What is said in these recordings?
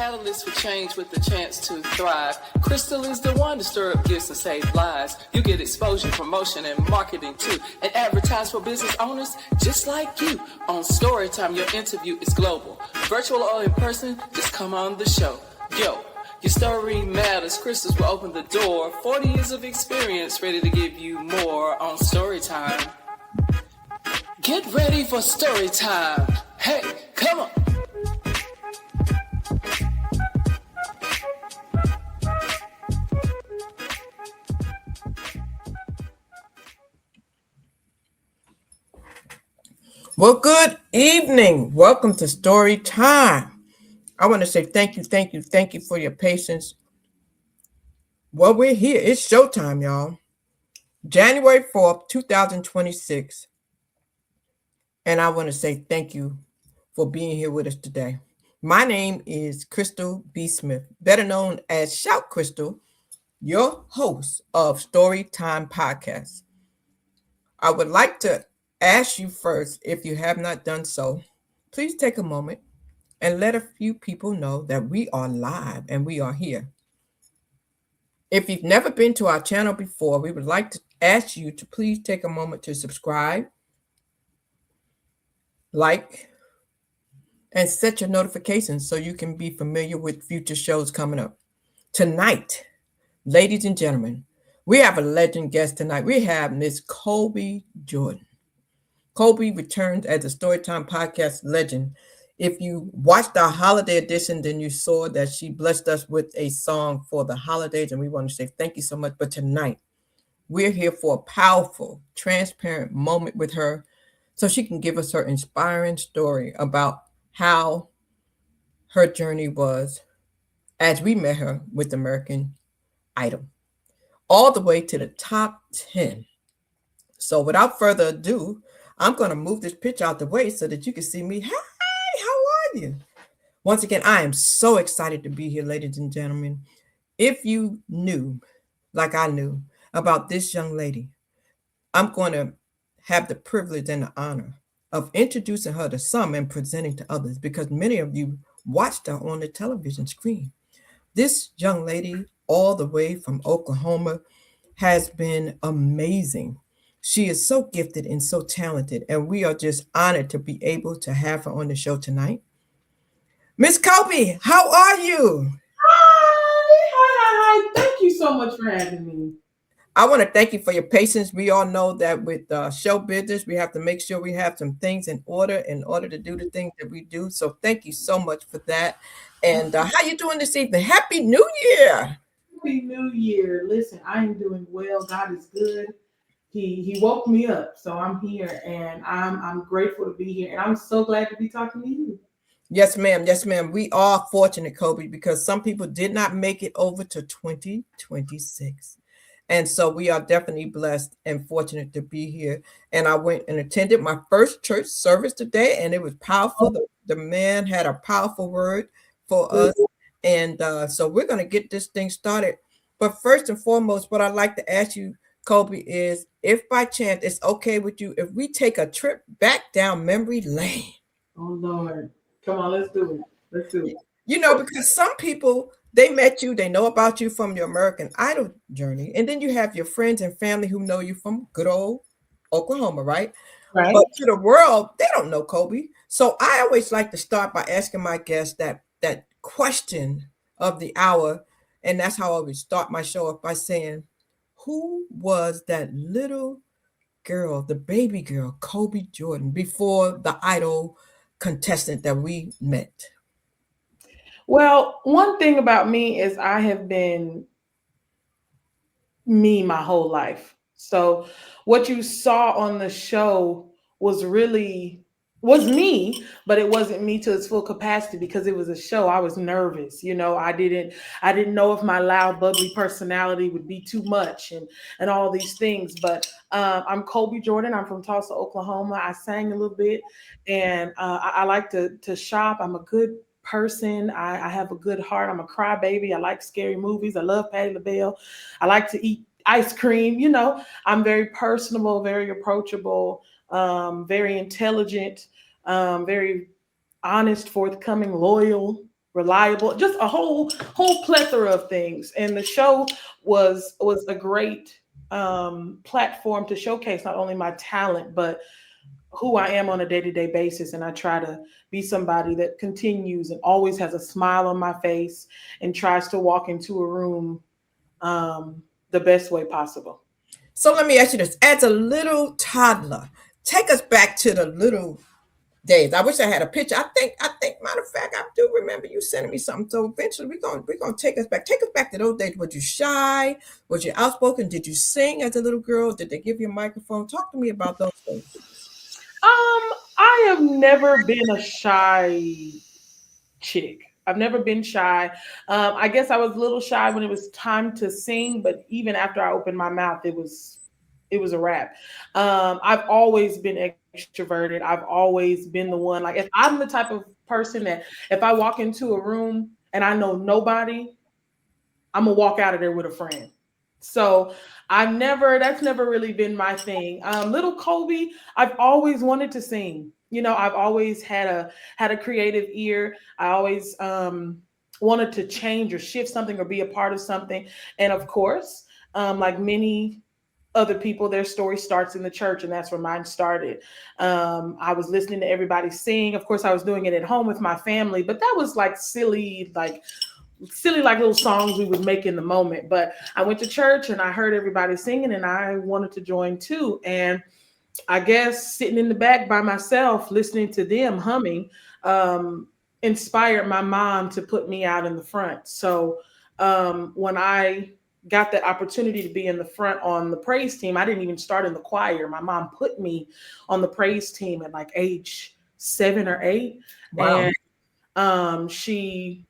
catalyst for change with the chance to thrive. Crystal is the one to stir up gifts and save lives. You get exposure, promotion, and marketing too. And advertise for business owners just like you. On Storytime, your interview is global. Virtual or in person, just come on the show. Yo, your story matters. Crystals will open the door. 40 years of experience, ready to give you more on Storytime. Get ready for Storytime. Hey, come on. Well, good evening. Welcome to Story Time. I want to say thank you for your patience. Well, we're here. It's showtime, y'all. January 4th, 2026. And I want to say thank you for being here with us today. My name is Crystal B. Smith, better known as Shout Crystal, your host of Story Time Podcast. I would like to ask you first, if you have not done so, please take a moment and let a few people know that we are live and we are here. If you've never been to our channel before, we would like to ask you to please take a moment to subscribe, like, and set your notifications so you can be familiar with future shows coming up. Tonight, ladies and gentlemen, we have a legend guest tonight. We have Miss Kolbi Jordan. Kolbi returns as a Storytime Podcast legend. If you watched our holiday edition, then you saw that she blessed us with a song for the holidays, and we want to say thank you so much. But tonight, we're here for a powerful, transparent moment with her so she can give us her inspiring story about how her journey was as we met her with American Idol, all the way to the top 10. So without further ado, I'm going to move this pitch out the way so that you can see me. Hi, how are you? Once again, I am so excited to be here, ladies and gentlemen. If you knew, like I knew, about this young lady, I'm going to have the privilege and the honor of introducing her to some and presenting to others, because many of you watched her on the television screen. This young lady, all the way from Oklahoma, has been amazing. She is so gifted and so talented, and we are just honored to be able to have her on the show tonight. Miss Kolbi, how are you? Hi. Thank you so much for having me. I want to thank you for your patience. We all know that with show business, we have to make sure we have some things in order to do the things that we do. So thank you so much for that. And how you doing this evening? Happy New Year. Happy New Year. Listen, I am doing well. God is good. He woke me up, so I'm here, and I'm grateful to be here, and I'm so glad to be talking to you. Yes, ma'am. Yes, ma'am. We are fortunate, Kolbi, because some people did not make it over to 2026. And so we are definitely blessed and fortunate to be here. And I went and attended my first church service today, and it was powerful. The man had a powerful word for us. And so we're going to get this thing started. But first and foremost, what I'd like to ask you, Kolbi, is if by chance it's okay with you if we take a trip back down memory lane. Oh, Lord. Come on, let's do it. You know, because some people, they met you, they know about you from your American Idol journey, and then you have your friends and family who know you from good old Oklahoma, right? Right. But to the world, they don't know Kolbi. So I always like to start by asking my guests that question of the hour, and that's how I always start my show off by saying, who was that little girl, the baby girl, Kolbi Jordan, before the Idol contestant that we met? Well, one thing about me is I have been me my whole life. So what you saw on the show was me, but it wasn't me to its full capacity because it was a show. I was nervous. I didn't know if my loud, bubbly personality would be too much and all these things. But I'm Kolbi Jordan. I'm from Tulsa, Oklahoma. I sang a little bit, and I like to shop. I'm a good person. I have a good heart. I'm a crybaby. I like scary movies. I love Patti LaBelle. I like to eat ice cream. I'm very personable, very approachable, very intelligent, very honest, forthcoming, loyal, reliable, just a whole plethora of things. And the show was a great platform to showcase not only my talent but who I am on a day-to-day basis. And I try to be somebody that continues and always has a smile on my face and tries to walk into a room the best way possible. So let me ask you this: as a little toddler, take us back to the little days. I wish I had a picture. I think. Matter of fact, I do remember you sending me something. So eventually, we're gonna take us back. Take us back to those days. Was you shy? Was you outspoken? Did you sing as a little girl? Did they give you a microphone? Talk to me about those things. I have never been a shy chick. I've never been shy. I guess I was a little shy when it was time to sing, but even after I opened my mouth, it was a wrap. I've always been extroverted. I've always been the one. Like if I'm the type of person that if I walk into a room and I know nobody, I'm gonna walk out of there with a friend. So that's never really been my thing. Little Kobe, I've always wanted to sing. I've always had a creative ear. I always wanted to change or shift something or be a part of something. And of course, like many other people, their story starts in the church, and that's where mine started. I was listening to everybody sing. Of course, I was doing it at home with my family, but that was like silly like little songs we would make in the moment. But I went to church and I heard everybody singing and I wanted to join too. And I guess sitting in the back by myself listening to them humming inspired my mom to put me out in the front. So when I got the opportunity to be in the front on the praise team, I didn't even start in the choir. My mom put me on the praise team at like age 7 or 8. Wow. And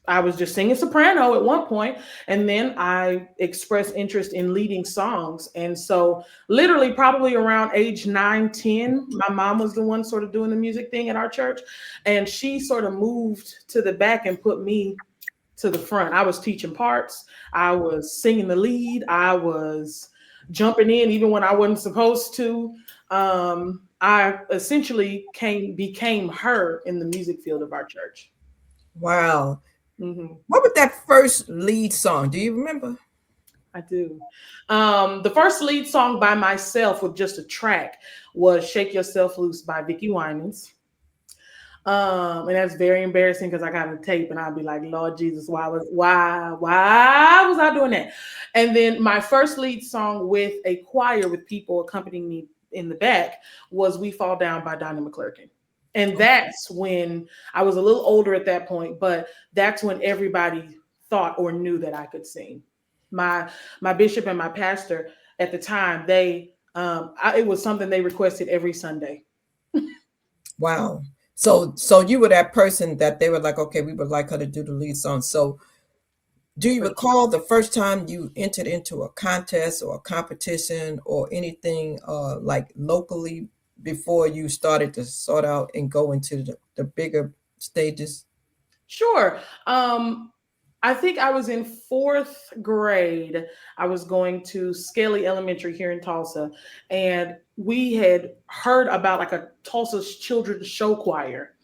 I was just singing soprano at one point, and then I expressed interest in leading songs. And so literally probably around age 9, 10, my mom was the one sort of doing the music thing at our church. And she sort of moved to the back and put me to the front. I was teaching parts. I was singing the lead. I was jumping in even when I wasn't supposed to. I essentially became her in the music field of our church. Wow. Mm-hmm. What was that first lead song? Do you remember? I do. The first lead song by myself with just a track was "Shake Yourself Loose" by Vicki Winans. And that's very embarrassing because I got a tape and I'd be like, Lord Jesus, why was I doing that? And then my first lead song with a choir with people accompanying me in the back was "We Fall Down" by Donnie McClurkin. And that's when I was a little older at that point, but that's when everybody thought or knew that I could sing. My bishop and my pastor at the time, it was something they requested every Sunday. Wow. So you were that person that they were like, okay, we would like her to do the lead song. So do you recall the first time you entered into a contest or a competition or anything like locally before you started to sort out and go into the bigger stages? Sure. I think I was in fourth grade. I was going to Scaly Elementary here in Tulsa, and we had heard about like a Tulsa's children's show choir.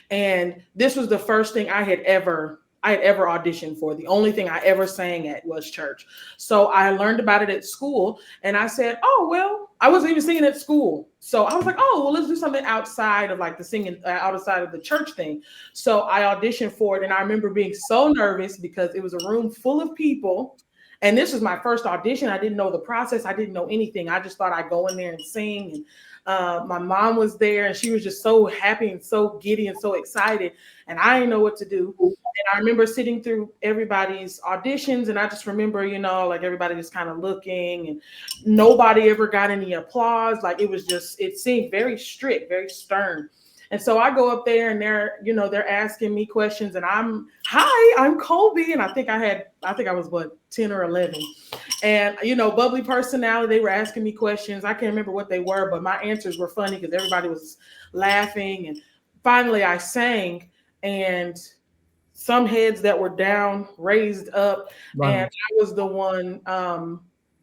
And this was the first thing I had ever auditioned for. The only thing I ever sang at was church. So I learned about it at school and I said, oh, well, I wasn't even singing at school. So I was like, oh, well, let's do something outside of like the singing, outside of the church thing. So I auditioned for it. And I remember being so nervous because it was a room full of people. And this was my first audition. I didn't know the process. I didn't know anything. I just thought I'd go in there and sing. And my mom was there and she was just so happy and so giddy and so excited. And I didn't know what to do. And I remember sitting through everybody's auditions. And I just remember, like everybody just kind of looking and nobody ever got any applause. Like it seemed very strict, very stern. And so I go up there and they're asking me questions and I'm Colby. And I think I was 10 or 11 and, bubbly personality. They were asking me questions. I can't remember what they were, but my answers were funny because everybody was laughing. And finally I sang and some heads that were down raised up. Wow. And I was the one,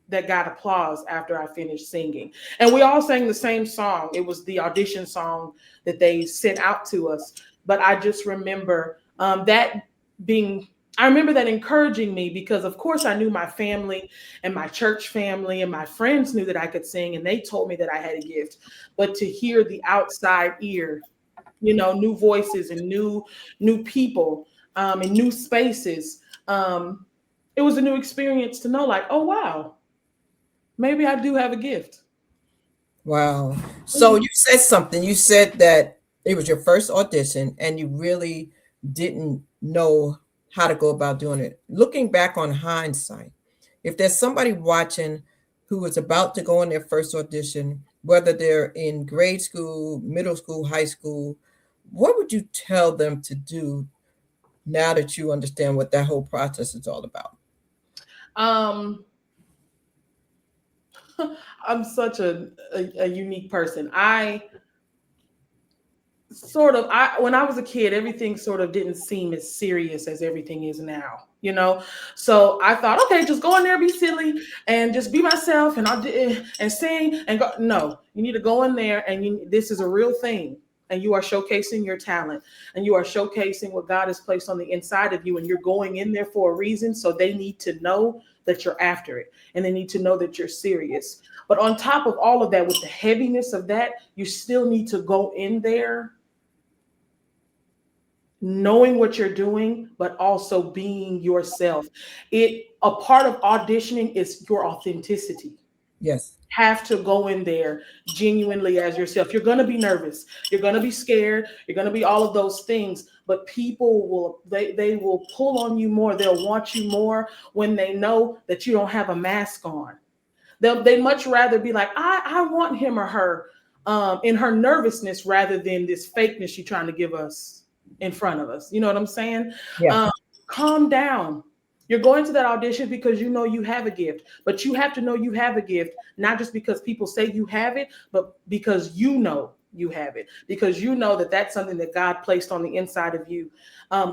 that got applause after I finished singing. And we all sang the same song. It was the audition song that they sent out to us. But I just remember That being, I remember that encouraging me because, of course, I knew my family and my church family and my friends knew that I could sing, and they told me that I had a gift. But to hear the outside ear, new voices and new people, and new spaces, it was a new experience to know, like, oh wow, maybe I do have a gift. Wow. So you said something. You said that it was your first audition and you really didn't know how to go about doing it. Looking back on hindsight, if there's somebody watching who is about to go on their first audition, whether they're in grade school, middle school, high school, what would you tell them to do now that you understand what that whole process is all about? Um, I'm such a unique person. When I was a kid, everything sort of didn't seem as serious as everything is now, So I thought, okay, just go in there, be silly, and just be myself, and and sing and go. No, you need to go in there, and this is a real thing, and you are showcasing your talent, and you are showcasing what God has placed on the inside of you, and you're going in there for a reason. So they need to know that you're after it, and they need to know that you're serious. But on top of all of that, with the heaviness of that, you still need to go in there knowing what you're doing, but also being yourself. A part of auditioning is your authenticity. Yes. Have to go in there genuinely as yourself. You're going to be nervous. You're going to be scared. You're going to be all of those things, but people they will pull on you more. They'll want you more when they know that you don't have a mask on. They much rather be like, I want him or her, in her nervousness rather than this fakeness she's trying to give us in front of us. You know what I'm saying? Yeah. Calm down. You're going to that audition because you know you have a gift, but you have to know you have a gift, not just because people say you have it, but because you know you have it, because you know that that's something that God placed on the inside of you.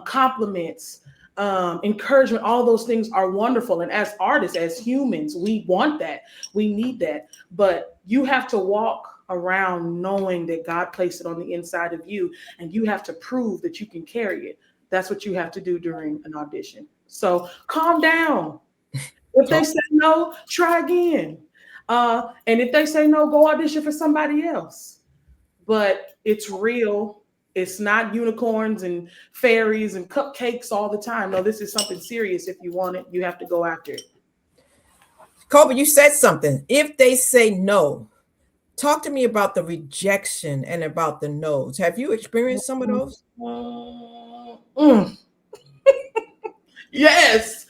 Compliments, encouragement, all those things are wonderful. And as artists, as humans, we want that. We need that. But you have to walk around knowing that God placed it on the inside of you, and you have to prove that you can carry it. That's what you have to do during an audition. So calm down. If they say no, try again. And if they say no, go audition for somebody else. But it's real. It's not unicorns and fairies and cupcakes all the time. No, this is something serious. If you want it, you have to go after it. Colby, you said something. If they say no, talk to me about the rejection and about the no's. Have you experienced some of those? Yes.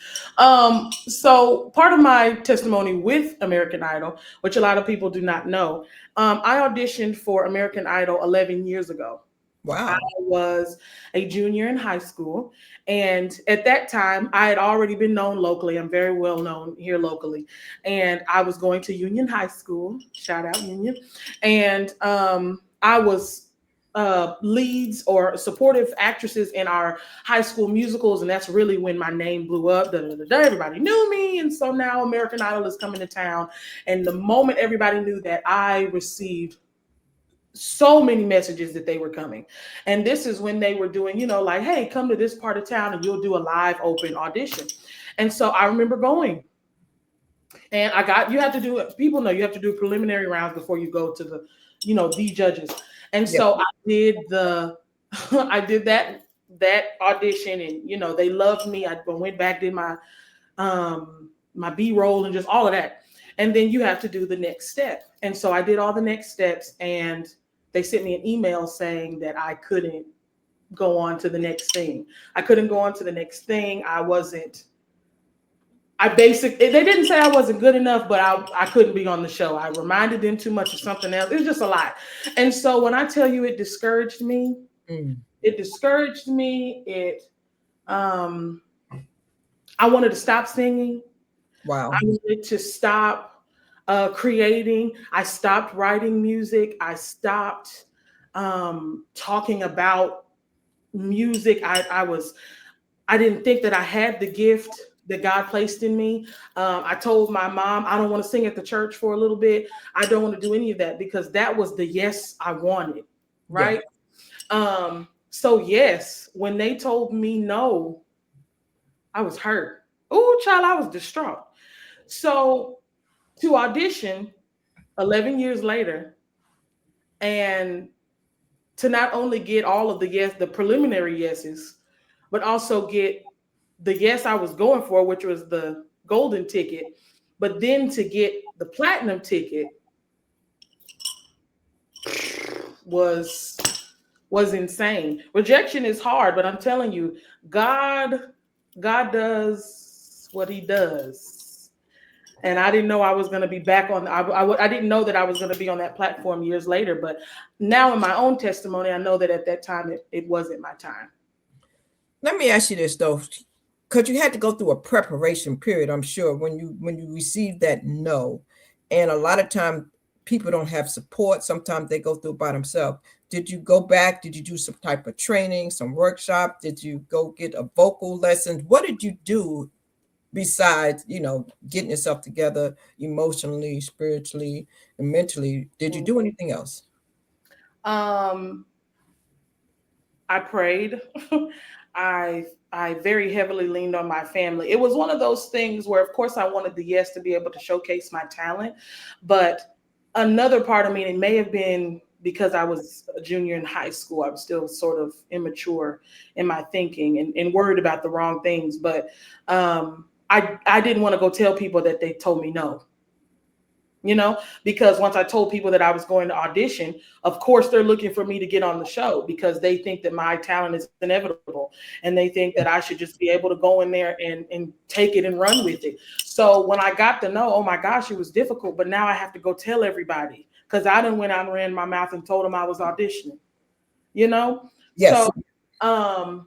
So part of my testimony with American Idol, which a lot of people do not know, I auditioned for American Idol 11 years ago. I Wow. was a junior in high school. And at that time, I had already been known locally. I'm very well known here locally. And I was going to Union High School. Shout out Union. And I was leads or supportive actresses in our high school musicals. And that's really when my name blew up. Everybody knew me. And so now American Idol is coming to town. And the moment everybody knew that, I received so many messages that they were coming. And this is when they were doing, like, hey, come to this part of town and you'll do a live open audition. And so I remember going. And you have to do it. People know you have to do preliminary rounds before you go to the judges. And so I did I did that audition, and they loved me. I went back, did my my B-roll and just all of that. And then you have to do the next step. And so I did all the next steps, and they sent me an email saying that I couldn't go on to the next thing. I couldn't go on to the next thing. They didn't say I wasn't good enough, but I couldn't be on the show. I reminded them too much of something else. It was just a lot. And so when I tell you it discouraged me, I wanted to stop singing. Wow. I wanted to stop creating. I stopped writing music. I stopped talking about music. I didn't think that I had the gift that God placed in me. I told my mom, I don't want to sing at the church for a little bit. I don't want to do any of that, because that was the yes I wanted. Right. Yeah. So yes, when they told me no, I was hurt. Oh, child, I was distraught. So to audition 11 years later, and to not only get all of the yes, the preliminary yeses, but also get the yes I was going for, which was the golden ticket, but then to get the platinum ticket was insane. Rejection is hard, but I'm telling you, God does what he does. And I didn't know I was going to be back on. I didn't know that I was going to be on that platform years later. But now in my own testimony, I know that at that time it wasn't my time. Let me ask you this though, because you had to go through a preparation period, I'm sure, when you received that no, and a lot of times people don't have support. Sometimes they go through by themselves. Did you go back? Did you do some type of training, some workshop? Did you go get a vocal lesson? What did you do besides, getting yourself together emotionally, spiritually, and mentally? Did you do anything else? I prayed. I very heavily leaned on my family. It was one of those things where, of course, I wanted the yes to be able to showcase my talent, but another part of me, it may have been because I was a junior in high school. I was still sort of immature in my thinking and worried about the wrong things. But I didn't want to go tell people that they told me no. Because once I told people that I was going to audition, of course, they're looking for me to get on the show because they think that my talent is inevitable. And they think that I should just be able to go in there and take it and run with it. So when I got to know, oh my gosh, it was difficult, but now I have to go tell everybody because I done went out and ran my mouth and told them I was auditioning, Yes. So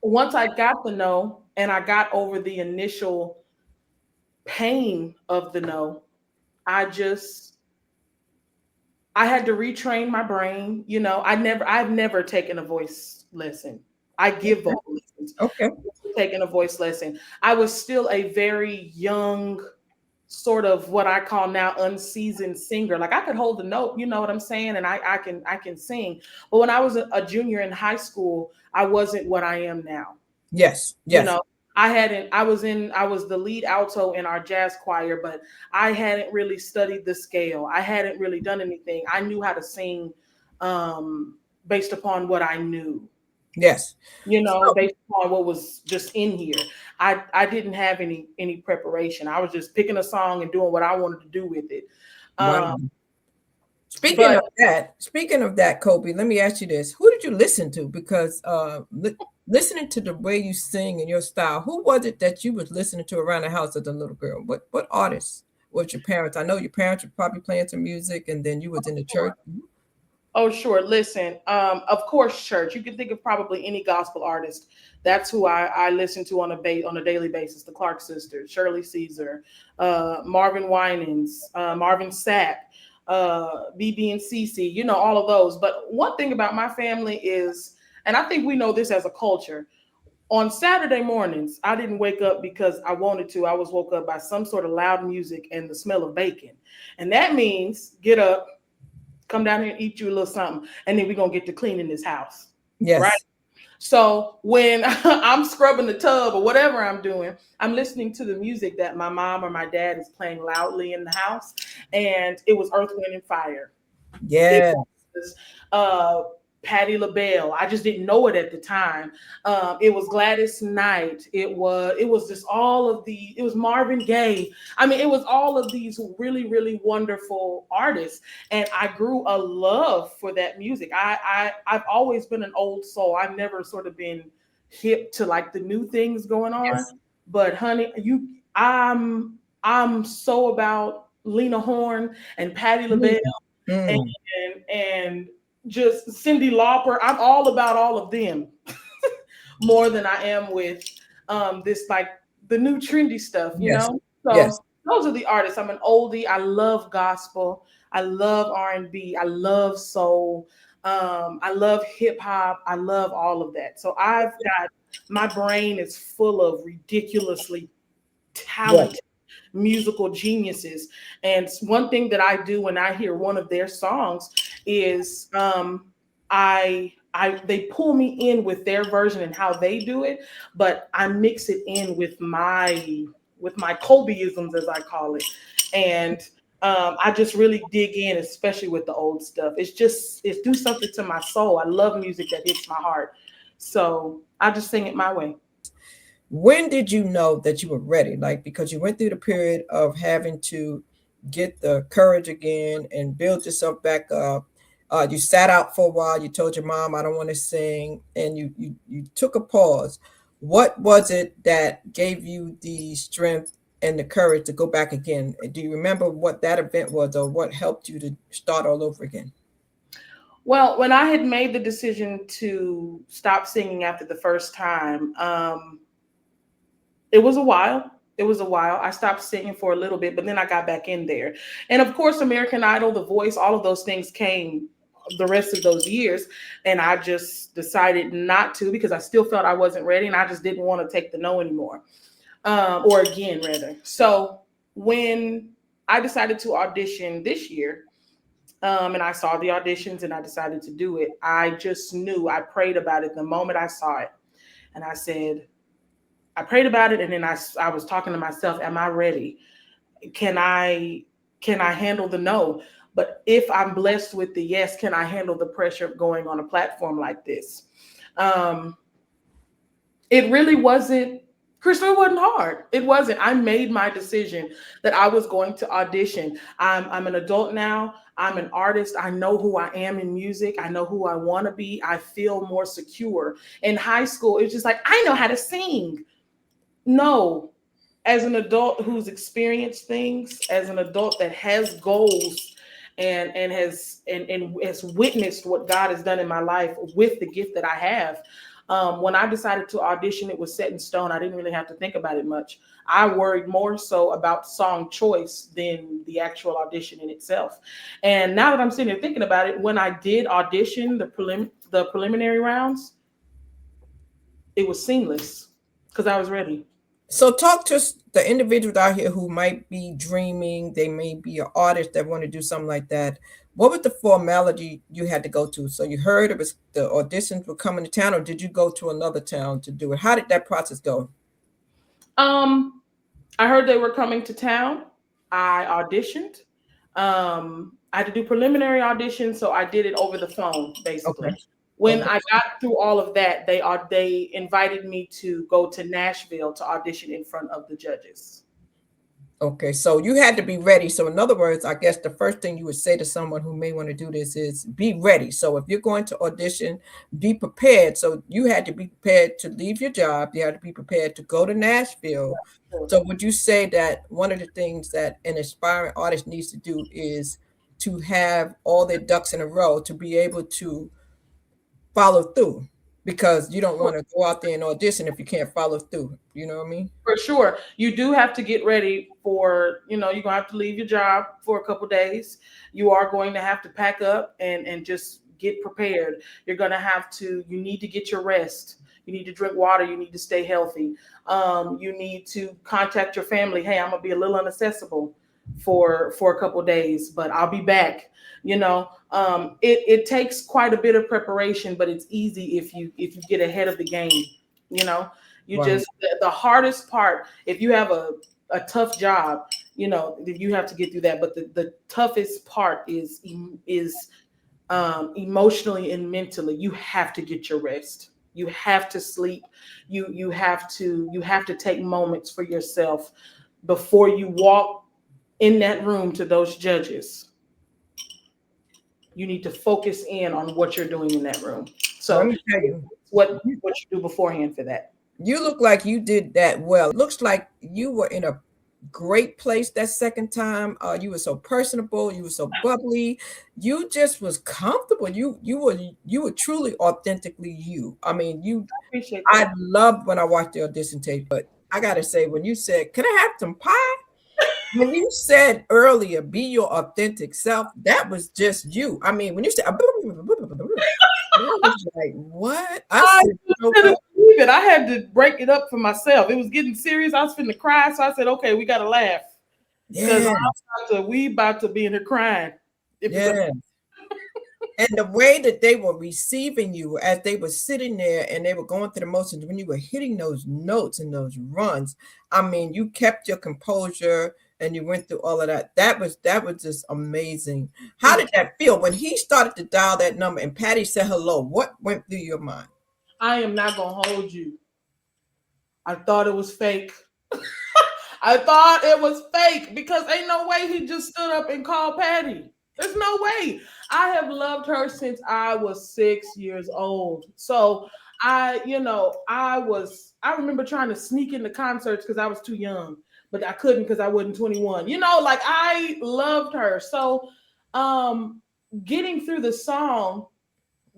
once I got the no and I got over the initial pain of the no, I had to retrain my brain. I've never taken a voice lesson. I give vocal lessons. Okay. Taking a voice lesson. I was still a very young, sort of what I call now unseasoned singer. Like I could hold a note, you know what I'm saying? And I can sing. But when I was a junior in high school, I wasn't what I am now. Yes. I was the lead alto in our jazz choir, but I hadn't really studied the scale. I hadn't really done anything. I knew how to sing based upon what I knew. Yes. Based upon what was just in here. I didn't have any preparation. I was just picking a song and doing what I wanted to do with it. Wow. Speaking of that, Kolbi, let me ask you this. Who did you listen to? Because listening to the way you sing and your style, who was it that you was listening to around the house as a little girl? What artists was your parents? I know your parents were probably playing some music and then you was in the church. Oh, sure. Listen, of course, church. You can think of probably any gospel artist. That's who I listen to on a daily basis. The Clark sisters, Shirley Caesar, Marvin Winans, Marvin Sapp, BB and CC, all of those. But one thing about my family is, and I think we know this as a culture, on Saturday mornings, I didn't wake up because I wanted to. I was woke up by some sort of loud music and the smell of bacon. And that means get up, come down here and eat you a little something, and then we're going to get to cleaning this house. Yes. Right? So when I'm scrubbing the tub or whatever I'm doing, I'm listening to the music that my mom or my dad is playing loudly in the house. And it was Earth, Wind, and Fire. Yeah. It was Patti LaBelle. I just didn't know it at the time. It was Gladys Knight. It was just it was Marvin Gaye. I mean, it was all of these really, really wonderful artists. And I grew a love for that music. I've always been an old soul. I've never sort of been hip to like the new things going on. Yes. But honey, I'm so about Lena Horne and Patti LaBelle and just Cyndi Lauper. I'm all about all of them more than I am with this like the new trendy stuff, you know? So those are the artists. I'm an oldie. I love gospel. I love R&B. I love soul. I love hip hop. I love all of that. So my brain is full of ridiculously talented musical geniuses. And one thing that I do when I hear one of their songs is I they pull me in with their version and how they do it, but I mix it in with my Kolbiisms, as I call it. And I just really dig in, especially with the old stuff. It's do something to my soul. I love music that hits my heart. So I just sing it my way. When did you know that you were ready? Like, because you went through the period of having to get the courage again and build yourself back up. You sat out for a while. You told your mom, "I don't want to sing," and you took a pause. What was it that gave you the strength and the courage to go back again? Do you remember what that event was, or what helped you to start all over again? Well, when I had made the decision to stop singing after the first time, it was a while. It was a while. I stopped singing for a little bit, but then I got back in there. And of course, American Idol, The Voice, all of those things came the rest of those years. And I just decided not to, because I still felt I wasn't ready, and I just didn't want to take the no anymore, or again, rather. So when I decided to audition this year, and I saw the auditions and I decided to do it, I just knew, I prayed about it the moment I saw it. And I prayed about it, and then I was talking to myself, am I ready? Can I handle the no? But if I'm blessed with the yes, can I handle the pressure of going on a platform like this? It really wasn't, Crystal, it wasn't hard. It wasn't. I made my decision that I was going to audition. I'm an adult now. I'm an artist. I know who I am in music. I know who I want to be. I feel more secure. In high school, it's just like, I know how to sing. No, as an adult who's experienced things, as an adult that has goals and has witnessed what God has done in my life with the gift that I have. When I decided to audition, it was set in stone. I didn't really have to think about it much. I worried more so about song choice than the actual audition in itself. And now that I'm sitting here thinking about it, when I did audition the preliminary rounds, it was seamless because I was ready. So talk to the individuals out here who might be dreaming, they may be an artist that want to do something like that. What was the formality you had to go to? So you heard it was the auditions were coming to town, or did you go to another town to do it? How did that process go? I heard they were coming to town. I auditioned. I had to do preliminary auditions, so I did it over the phone, basically. Okay. When Okay. I got through all of that, they invited me to go to Nashville to audition in front of the judges. Okay, so you had to be ready. So in other words, I guess the first thing you would say to someone who may want to do this is be ready. So if you're going to audition, be prepared. So you had to be prepared to leave your job. You had to be prepared to go to Nashville. So would you say that one of the things that an aspiring artist needs to do is to have all their ducks in a row to be able to follow through? Because you don't want to go out there and audition if you can't follow through. You know what I mean? For sure. You do have to get ready for, you're going to have to leave your job for a couple days. You are going to have to pack up and just get prepared. You need to get your rest. You need to drink water. You need to stay healthy. You need to contact your family. Hey, I'm going to be a little inaccessible for a couple days, but I'll be back. It takes quite a bit of preparation, but it's easy if you get ahead of the game. You Right. just, the hardest part, if you have a tough job, you have to get through that. But the toughest part is emotionally and mentally. You have to get your rest. You have to sleep. You have to take moments for yourself before you walk in that room to those judges. You need to focus in on what you're doing in that room. So Let me tell you, what you do beforehand for that. you look like you did that well. It looks like you were in a great place that second time. You were so personable. You were so bubbly. You just was comfortable. You were truly authentically you. I mean, I appreciate that. I loved when I watched the audition tape. But I gotta say, when you said, "Can I have some pie?" When you said earlier, "Be your authentic self," that was just you. I mean, when you said, I was like, what? I said, couldn't believe it. I had to break it up for myself. It was getting serious. I was finna cry, so I said, "Okay, we gotta laugh because yeah, we about to be in here crying." yeah. And the way that they were receiving you as they were sitting there and they were going through the motions, when you were hitting those notes and those runs, I mean, you kept your composure and you went through all of that. That was just amazing. How did that feel when he started to dial that number and Patty said hello? What went through your mind? I am not gonna hold you. I thought it was fake. I thought it was fake because ain't no way he just stood up and called Patty. There's no way. I have loved her since I was 6 years old. So I remember trying to sneak into concerts because I was too young, but I couldn't because I wasn't 21. Like I loved her. So getting through the song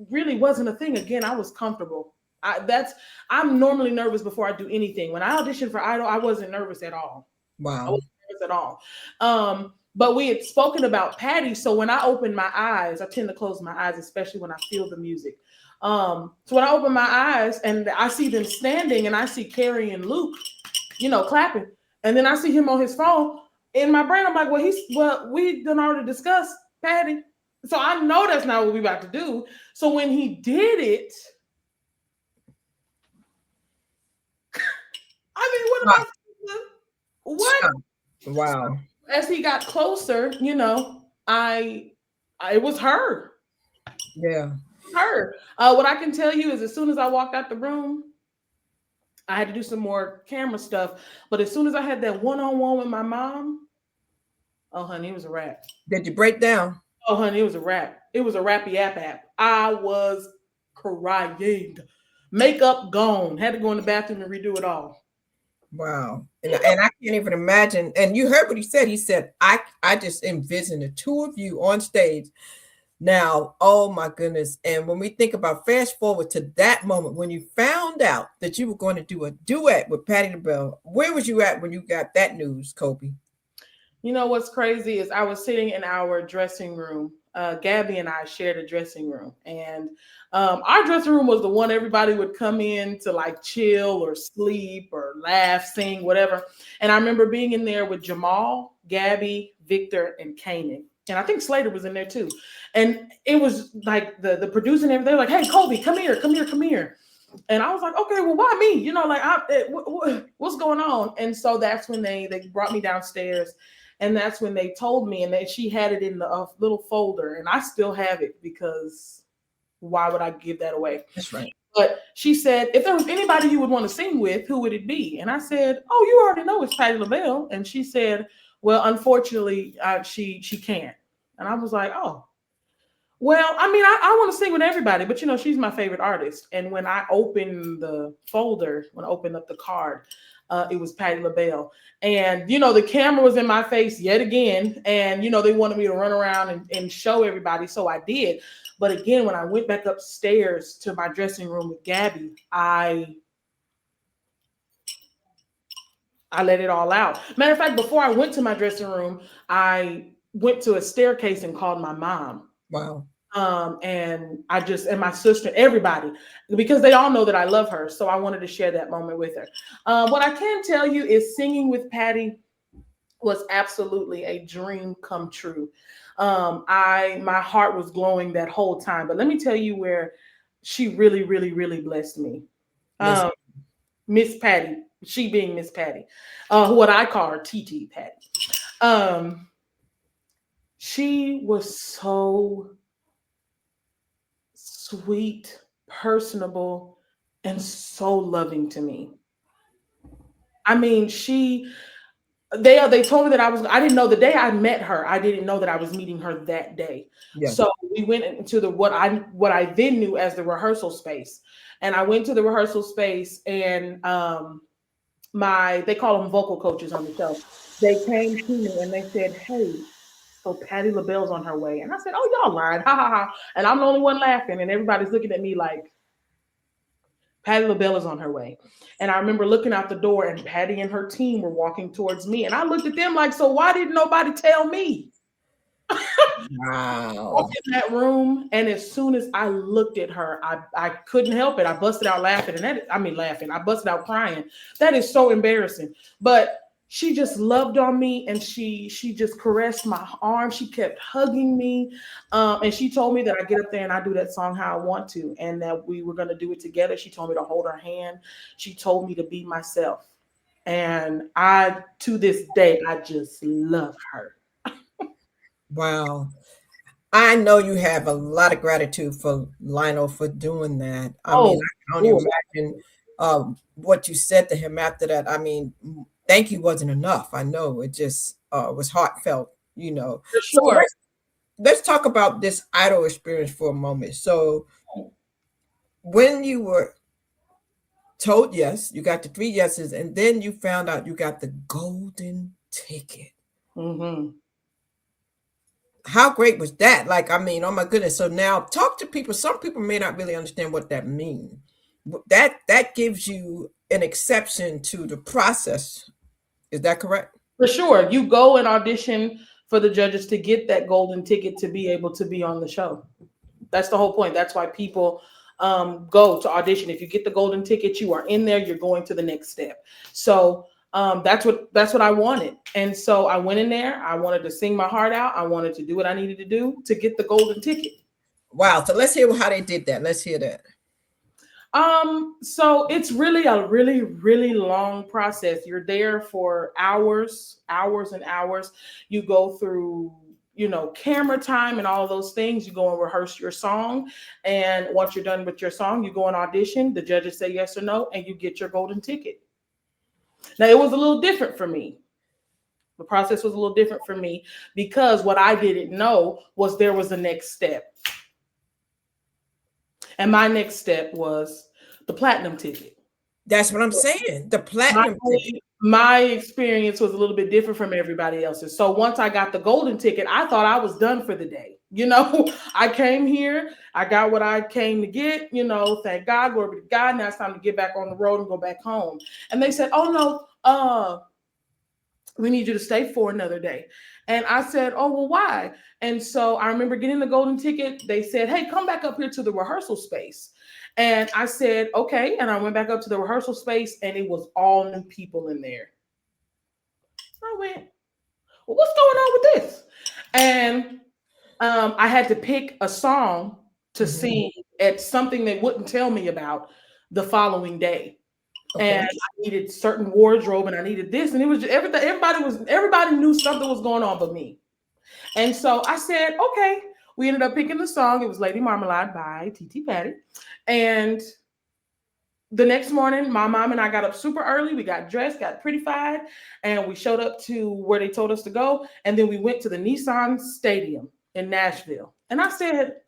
really wasn't a thing. Again, I was comfortable. I'm normally nervous before I do anything. When I auditioned for Idol, I wasn't nervous at all. Wow. I wasn't nervous at all. But we had spoken about Patty. So when I open my eyes, I tend to close my eyes, especially when I feel the music. So when I open my eyes and I see them standing and I see Carrie and Luke, clapping. And then I see him on his phone. In my brain, I'm like, we done already discussed Patty. So I know that's not what we about to do. So when he did it, I mean, what am I? What? Wow. As he got closer, it was her. Yeah. Her. What I can tell you is as soon as I walked out the room, I had to do some more camera stuff. But as soon as I had that one-on-one with my mom, oh, honey, it was a wrap. Did you break down? Oh, honey, it was a wrap. It was a rappy app. I was crying. Makeup gone. Had to go in the bathroom and redo it all. Wow. And I can't even imagine. And you heard what he said. He said, I just envision the two of you on stage. Now, oh my goodness. And when we think about fast forward to that moment, when you found out that you were going to do a duet with Patti LaBelle, where was you at when you got that news, Kolbi? You know what's crazy is I was sitting in our dressing room. Gabby and I shared a dressing room, and our dressing room was the one everybody would come in to like chill or sleep or laugh, sing, whatever. And I remember being in there with Jamal, Gabby, Victor, and Kanan. And I think Slater was in there too. And it was like the producer and everything. They were like, hey, Kolbi, come here. And I was like, okay, well, why me? What's going on? And so that's when they brought me downstairs. And that's when they told me, and she had it in the little folder, and I still have it because why would I give that away? That's right. But she said, if there was anybody you would want to sing with, who would it be? And I said, oh, you already know it's Patti LaBelle. And she said, well, unfortunately, she can't. And I was like, oh, well, I mean, I want to sing with everybody, but she's my favorite artist. And when I opened the folder, when I opened up the card, it was Patti LaBelle. And, the camera was in my face yet again. And, they wanted me to run around and show everybody. So I did. But again, when I went back upstairs to my dressing room with Gabby, I let it all out. Matter of fact, before I went to my dressing room, I went to a staircase and called my mom. Wow. And my sister, everybody, because they all know that I love her. So I wanted to share that moment with her. What I can tell you is singing with Patti was absolutely a dream come true. My heart was glowing that whole time, but let me tell you where she really, really, really blessed me. Miss Patti, she being Miss Patti, what I call her TT Patti. She was so sweet, personable, and so loving to me. I mean, they told me that I didn't know the day I met her, I didn't know that I was meeting her that day. Yeah. So we went into what I then knew as the rehearsal space. And I went to the rehearsal space, and they call them vocal coaches on the show. They came to me and they said, hey, so Patti LaBelle's on her way. And I said, oh, y'all lying. Ha, ha, ha. And I'm the only one laughing. And everybody's looking at me like, Patti LaBelle is on her way. And I remember looking out the door, and Patti and her team were walking towards me. And I looked at them like, so why didn't nobody tell me? Wow. I walked in that room, and as soon as I looked at her, I couldn't help it. I busted out laughing. I busted out crying. That is so embarrassing. But she just loved on me, and she just caressed my arm. She kept hugging me, and she told me that I get up there and I do that song how I want to, and that we were going to do it together. She told me to hold her hand. She told me to be myself, and I, to this day, I just love her. Wow. I know you have a lot of gratitude for Lionel for doing that. I mean, Oh, I can only cool. imagine what you said to him after that. I mean, thank you wasn't enough. I know it just was heartfelt, you know. For So sure. let's talk about this idol experience for a moment. So when you were told yes, you got the 3 yeses, and then you found out you got the golden ticket. Hmm. How great was that? Like, I mean, oh my goodness. So now talk to people. Some people may not really understand what that means. That gives you an exception to the process. Is that correct? For sure. You go and audition for the judges to get that golden ticket to be able to be on the show. That's the whole point. That's why people go to audition. If you get the golden ticket, you are in there. You're going to the next step. So that's what I wanted. And so I went in there. I wanted to sing my heart out. I wanted to do what I needed to do to get the golden ticket. Wow. So let's hear how they did that. Let's hear that. So it's really a really, really long process. You're there for hours, hours and hours. You go through, camera time and all of those things. You go and rehearse your song. And once you're done with your song, you go and audition. The judges say yes or no, and you get your golden ticket. Now, it was a little different for me. The process was a little different for me because what I didn't know was there was a next step. And my next step was the platinum ticket. That's what I'm saying. The platinum ticket. My experience was a little bit different from everybody else's. So once I got the golden ticket, I thought I was done for the day. I came here, I got what I came to get, thank God, glory be to God. Now it's time to get back on the road and go back home. And they said, oh no, we need you to stay for another day. And I said, oh, well, why? And so I remember getting the golden ticket. They said, hey, come back up here to the rehearsal space. And I said, okay. And I went back up to the rehearsal space, and it was all new people in there. I went, well, what's going on with this? And I had to pick a song to sing at something they wouldn't tell me about the following day. Okay. And I needed certain wardrobe, and I needed this, and it was just everything. Everybody knew something was going on but me. And so I said, okay. We ended up picking the song. It was Lady Marmalade by T.T. Patty. And the next morning, my mom and I got up super early. We got dressed, got prettified, and we showed up to where they told us to go. And then we went to the Nissan Stadium in Nashville. And I said,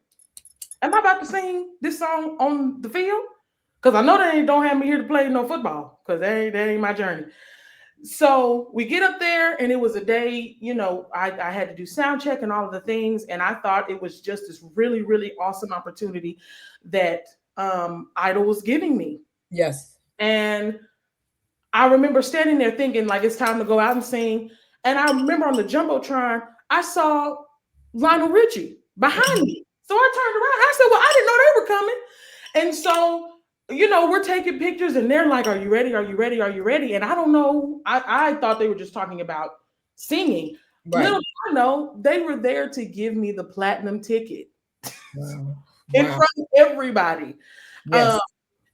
am I about to sing this song on the field? Because I know they don't have me here to play no football, because that ain't my journey. So we get up there, and it was a day, I had to do sound check and all of the things. And I thought it was just this really, really awesome opportunity that Idol was giving me. Yes. And I remember standing there thinking, like, it's time to go out and sing. And I remember on the Jumbotron, I saw Lionel Richie behind me. So I turned around. I said, well, I didn't know they were coming. And so, we're taking pictures, and they're like, are you ready? Are you ready? Are you ready? And I don't know. I thought they were just talking about singing. Right. Little did I know, they were there to give me the platinum ticket. Wow. In front of everybody. Yes.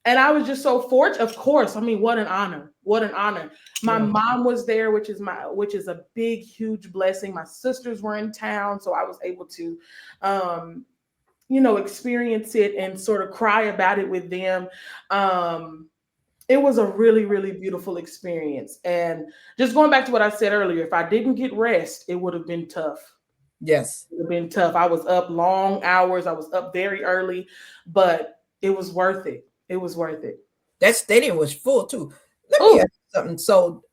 And I was just so fortunate. Of course, I mean, what an honor! What an honor! My Yeah. mom was there, which is a big, huge blessing. My sisters were in town, so I was able to, experience it and sort of cry about it with them. It was a really, really beautiful experience. And just going back to what I said earlier, if I didn't get rest, it would have been tough. Yes. It would have been tough. I was up long hours. I was up very early, but it was worth it. It was worth it. That stadium was full too. Let me ask you something. So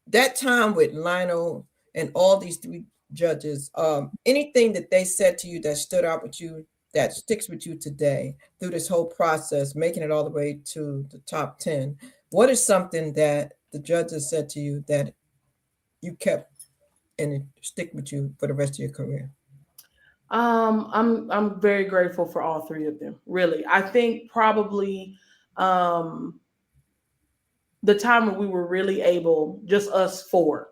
that time with Lionel and all these 3 judges, anything that they said to you that stood out with you, that sticks with you today through this whole process, making it all the way to the top 10, what is something that the judges said to you that you kept and it stick with you for the rest of your career? I'm very grateful for all 3 of them. Really, I think probably the time when we were really able, just us four,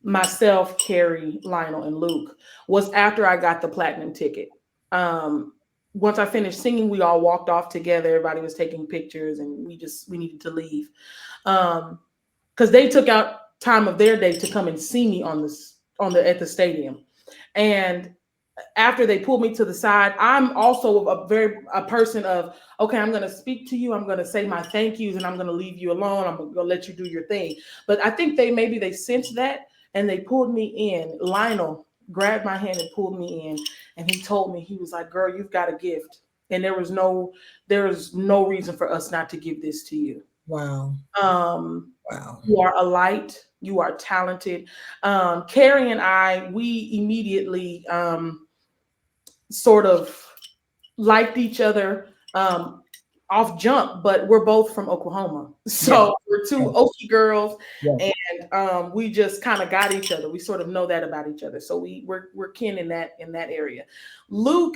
myself, Carrie, Lionel, and Luke, was after I got the platinum ticket. Once I finished singing, we all walked off together. Everybody was taking pictures, and we needed to leave because they took out time of their day to come and see me at the stadium. And after they pulled me to the side, I'm also a person of, okay, I'm going to speak to you. I'm going to say my thank yous, and I'm going to leave you alone. I'm going to let you do your thing. But I think they sensed that, and they pulled me in. Lionel grabbed my hand and pulled me in, and he told me, he was like, girl, you've got a gift. And there is no reason for us not to give this to you. Wow. Wow. You are a light. You are talented. Carrie and I, we immediately sort of liked each other off jump, but we're both from Oklahoma. So we're two Okie girls, and we just kind of got each other. We sort of know that about each other. So we're kin in that area. Luke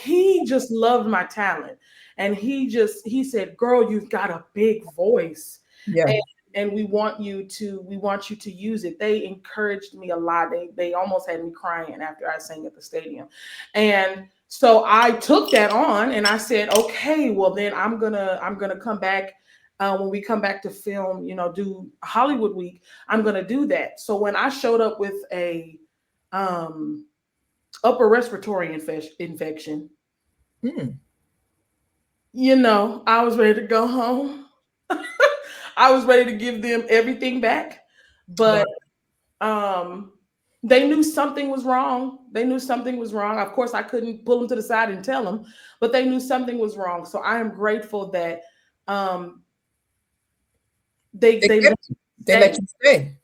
he just loved my talent. And he said, girl, you've got a big voice. Yeah. And we want you to use it. They encouraged me a lot. They almost had me crying after I sang at the stadium. And so I took that on, and I said, okay, well then I'm gonna come back when we come back to film, do Hollywood Week. I'm gonna do that. So when I showed up with a upper respiratory infection, I was ready to go home. I was ready to give them everything back, but they knew something was wrong. Of course, I couldn't pull them to the side and tell them, but they knew something was wrong. So I am grateful that they let you stay.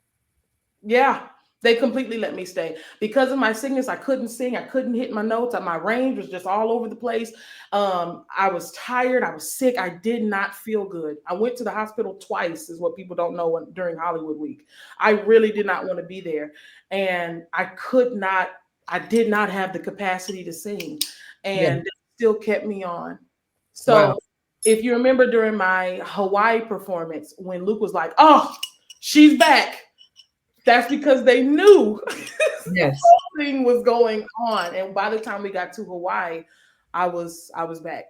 Yeah. They completely let me stay. Because of my sickness, I couldn't sing. I couldn't hit my notes. My range was just all over the place. I was tired. I was sick. I did not feel good. I went to the hospital twice, is what people don't know, during Hollywood Week. I really did not want to be there. And I did not have the capacity to sing. And they still kept me on. So if you remember during my Hawaii performance, when Luke was like, oh, she's back. That's because they knew something was going on. And by the time we got to Hawaii, I was back.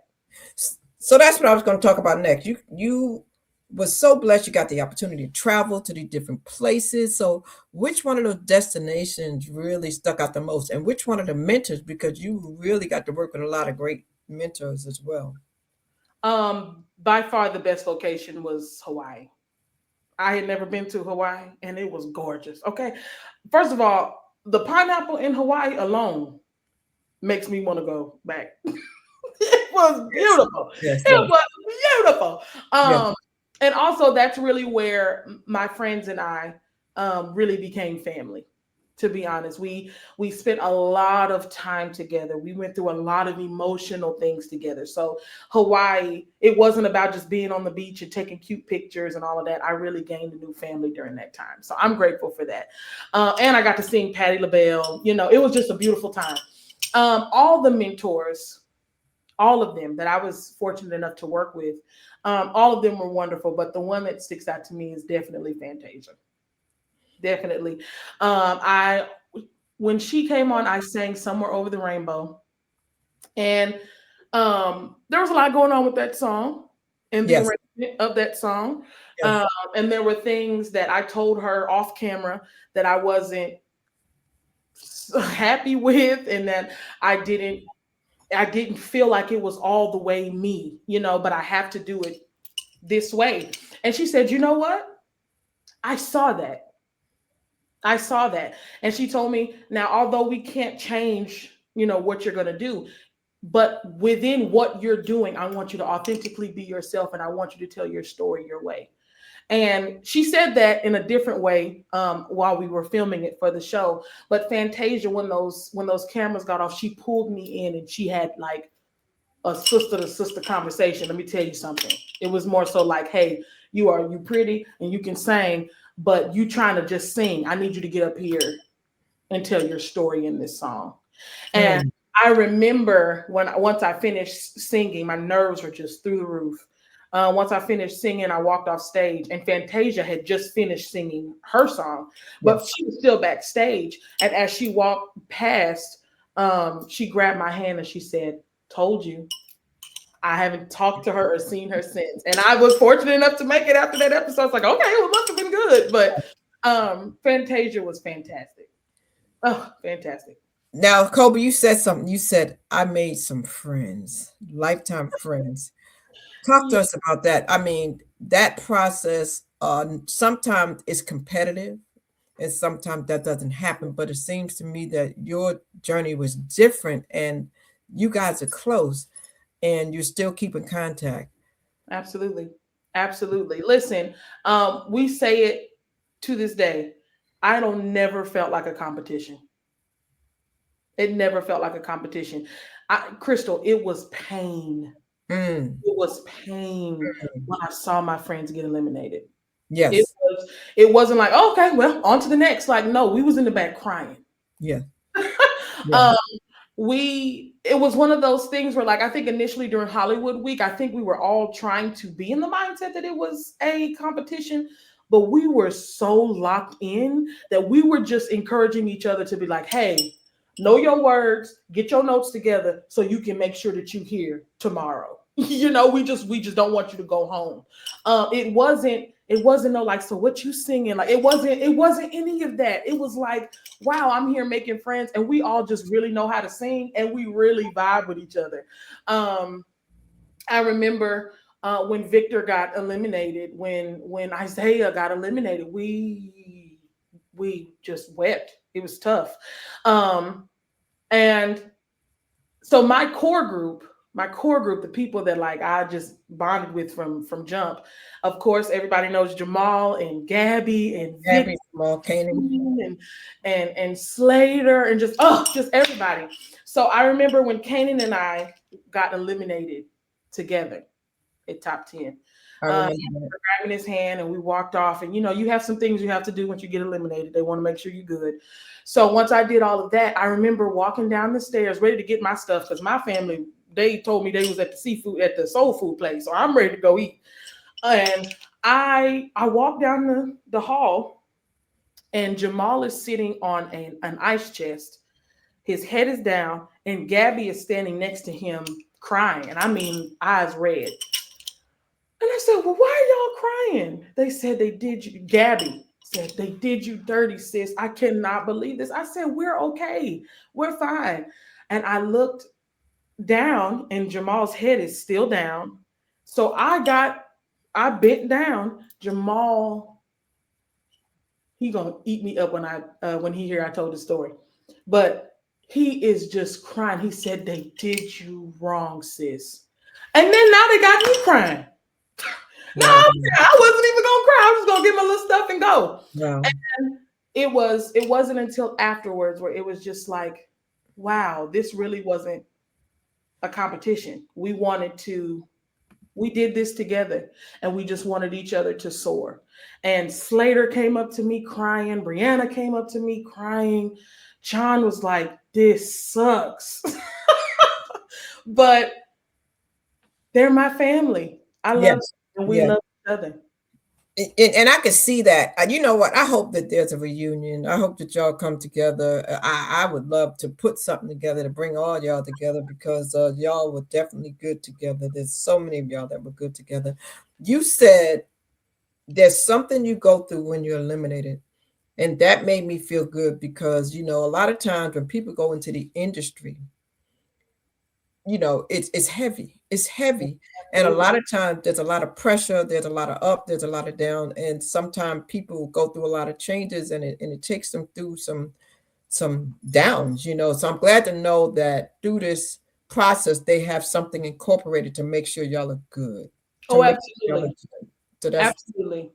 So that's what I was going to talk about next. You was so blessed you got the opportunity to travel to the different places. So which one of those destinations really stuck out the most? And which one of the mentors, because you really got to work with a lot of great mentors as well? By far the best location was Hawaii. I had never been to Hawaii, and it was gorgeous. Okay. First of all, the pineapple in Hawaii alone makes me want to go back. It was beautiful. It was beautiful. And also that's really where my friends and I really became family. To be honest, we spent a lot of time together. We went through a lot of emotional things together. So Hawaii, it wasn't about just being on the beach and taking cute pictures and all of that. I really gained a new family during that time. So I'm grateful for that. And I got to sing Patti LaBelle. It was just a beautiful time. All the mentors, all of them that I was fortunate enough to work with, all of them were wonderful. But the one that sticks out to me is definitely Fantasia. Definitely. When she came on, I sang Somewhere Over the Rainbow. And there was a lot going on with that song and the arrangement of that song. And there were things that I told her off camera that I wasn't happy with, and that I didn't feel like it was all the way me, but I have to do it this way. And she said, you know what? I saw that. And she told me, now, although we can't change, what you're going to do, but within what you're doing, I want you to authentically be yourself, and I want you to tell your story your way. And she said that in a different way while we were filming it for the show. But Fantasia, when those cameras got off, she pulled me in, and she had like a sister to sister conversation. Let me tell you something. It was more so like, hey, you pretty and you can sing, but you trying to just sing. I need you to get up here and tell your story in this song. And I remember once I finished singing, my nerves were just through the roof. Once I finished singing, I walked off stage, and Fantasia had just finished singing her song, but Yes. she was still backstage. And as she walked past, she grabbed my hand and she said, "Told you." I haven't talked to her or seen her since. And I was fortunate enough to make it after that episode. It's like, okay, well, it must have been good. But Fantasia was fantastic. Oh, fantastic. Now, Kobe, you said something. You said, I made some friends, lifetime friends. Talk to Yeah, us about that. I mean, that process sometimes is competitive and sometimes that doesn't happen. But it seems to me that your journey was different and you guys are close and you still keep in contact. absolutely. Absolutely. Listen, we say it to this day. I don't never felt like a competition. It never felt like a competition. Crystal, it was pain. Mm, It was pain when I saw my friends get eliminated. It yes. was it wasn't like, oh, okay, well, on to the next. Like, no, we was in the back crying. Yeah. Yeah. um, it was one of those things where, like, I think initially during Hollywood Week, I think we were all trying to be in the mindset that it was a competition, but we were so locked in that we were just encouraging each other to be like, hey, know your words, get your notes together so you can make sure that you hear tomorrow. We just don't want you to go home. It wasn't no like, so what you singing? Like, it wasn't any of that. It was like, wow, I'm here making friends, and we all just really know how to sing, and we really vibe with each other. I remember when Victor got eliminated, when Isaiah got eliminated, we just wept. It was tough. And so my core group, the people that, like, I just bonded with from jump. Of course, everybody knows Jamal and Gabby and Vic Gabby, Jamal, Kanan. and Slater and just everybody. So I remember when Kanan and I got eliminated together at top 10. I Uh, remember that. Grabbing his hand, and we walked off. And you have some things you have to do once you get eliminated. They want to make sure you're good. So once I did all of that, I remember walking down the stairs, ready to get my stuff, because my family, they told me they was at the soul food place, so I'm ready to go eat. And I walked down the hall, and Jamal is sitting on an ice chest. His head is down, and Gabby is standing next to him crying. And I mean, eyes red. And I said, well, why are y'all crying? They said they did you. Gabby said, they did you dirty, sis. I cannot believe this. I said, we're okay. We're fine. And I looked down, and Jamal's head is still down. So I bent down. Jamal, he gonna eat me up when he hear I told the story. But he is just crying. He said, they did you wrong, sis. And then now they got me crying. No, I wasn't even gonna cry. I was gonna get my little stuff and go. Wow. And it wasn't until afterwards where it was just like, wow, this really wasn't a competition. We did this together, and we just wanted each other to soar. And Slater came up to me crying. Brianna came up to me crying. John was like, this sucks. But they're my family. I love them, and we love each other. And I can see that. You know what? I hope that there's a reunion. I hope that y'all come together. I would love to put something together to bring all y'all together, because y'all were definitely good together. There's so many of y'all that were good together. You said there's something you go through when you're eliminated. And that made me feel good, because, a lot of times when people go into the industry, it's heavy. It's heavy. And a lot of times there's a lot of pressure, there's a lot of up, there's a lot of down. And sometimes people go through a lot of changes, and it takes them through some downs, So I'm glad to know that through this process, they have something incorporated to make sure y'all are good. Oh, absolutely. So absolutely.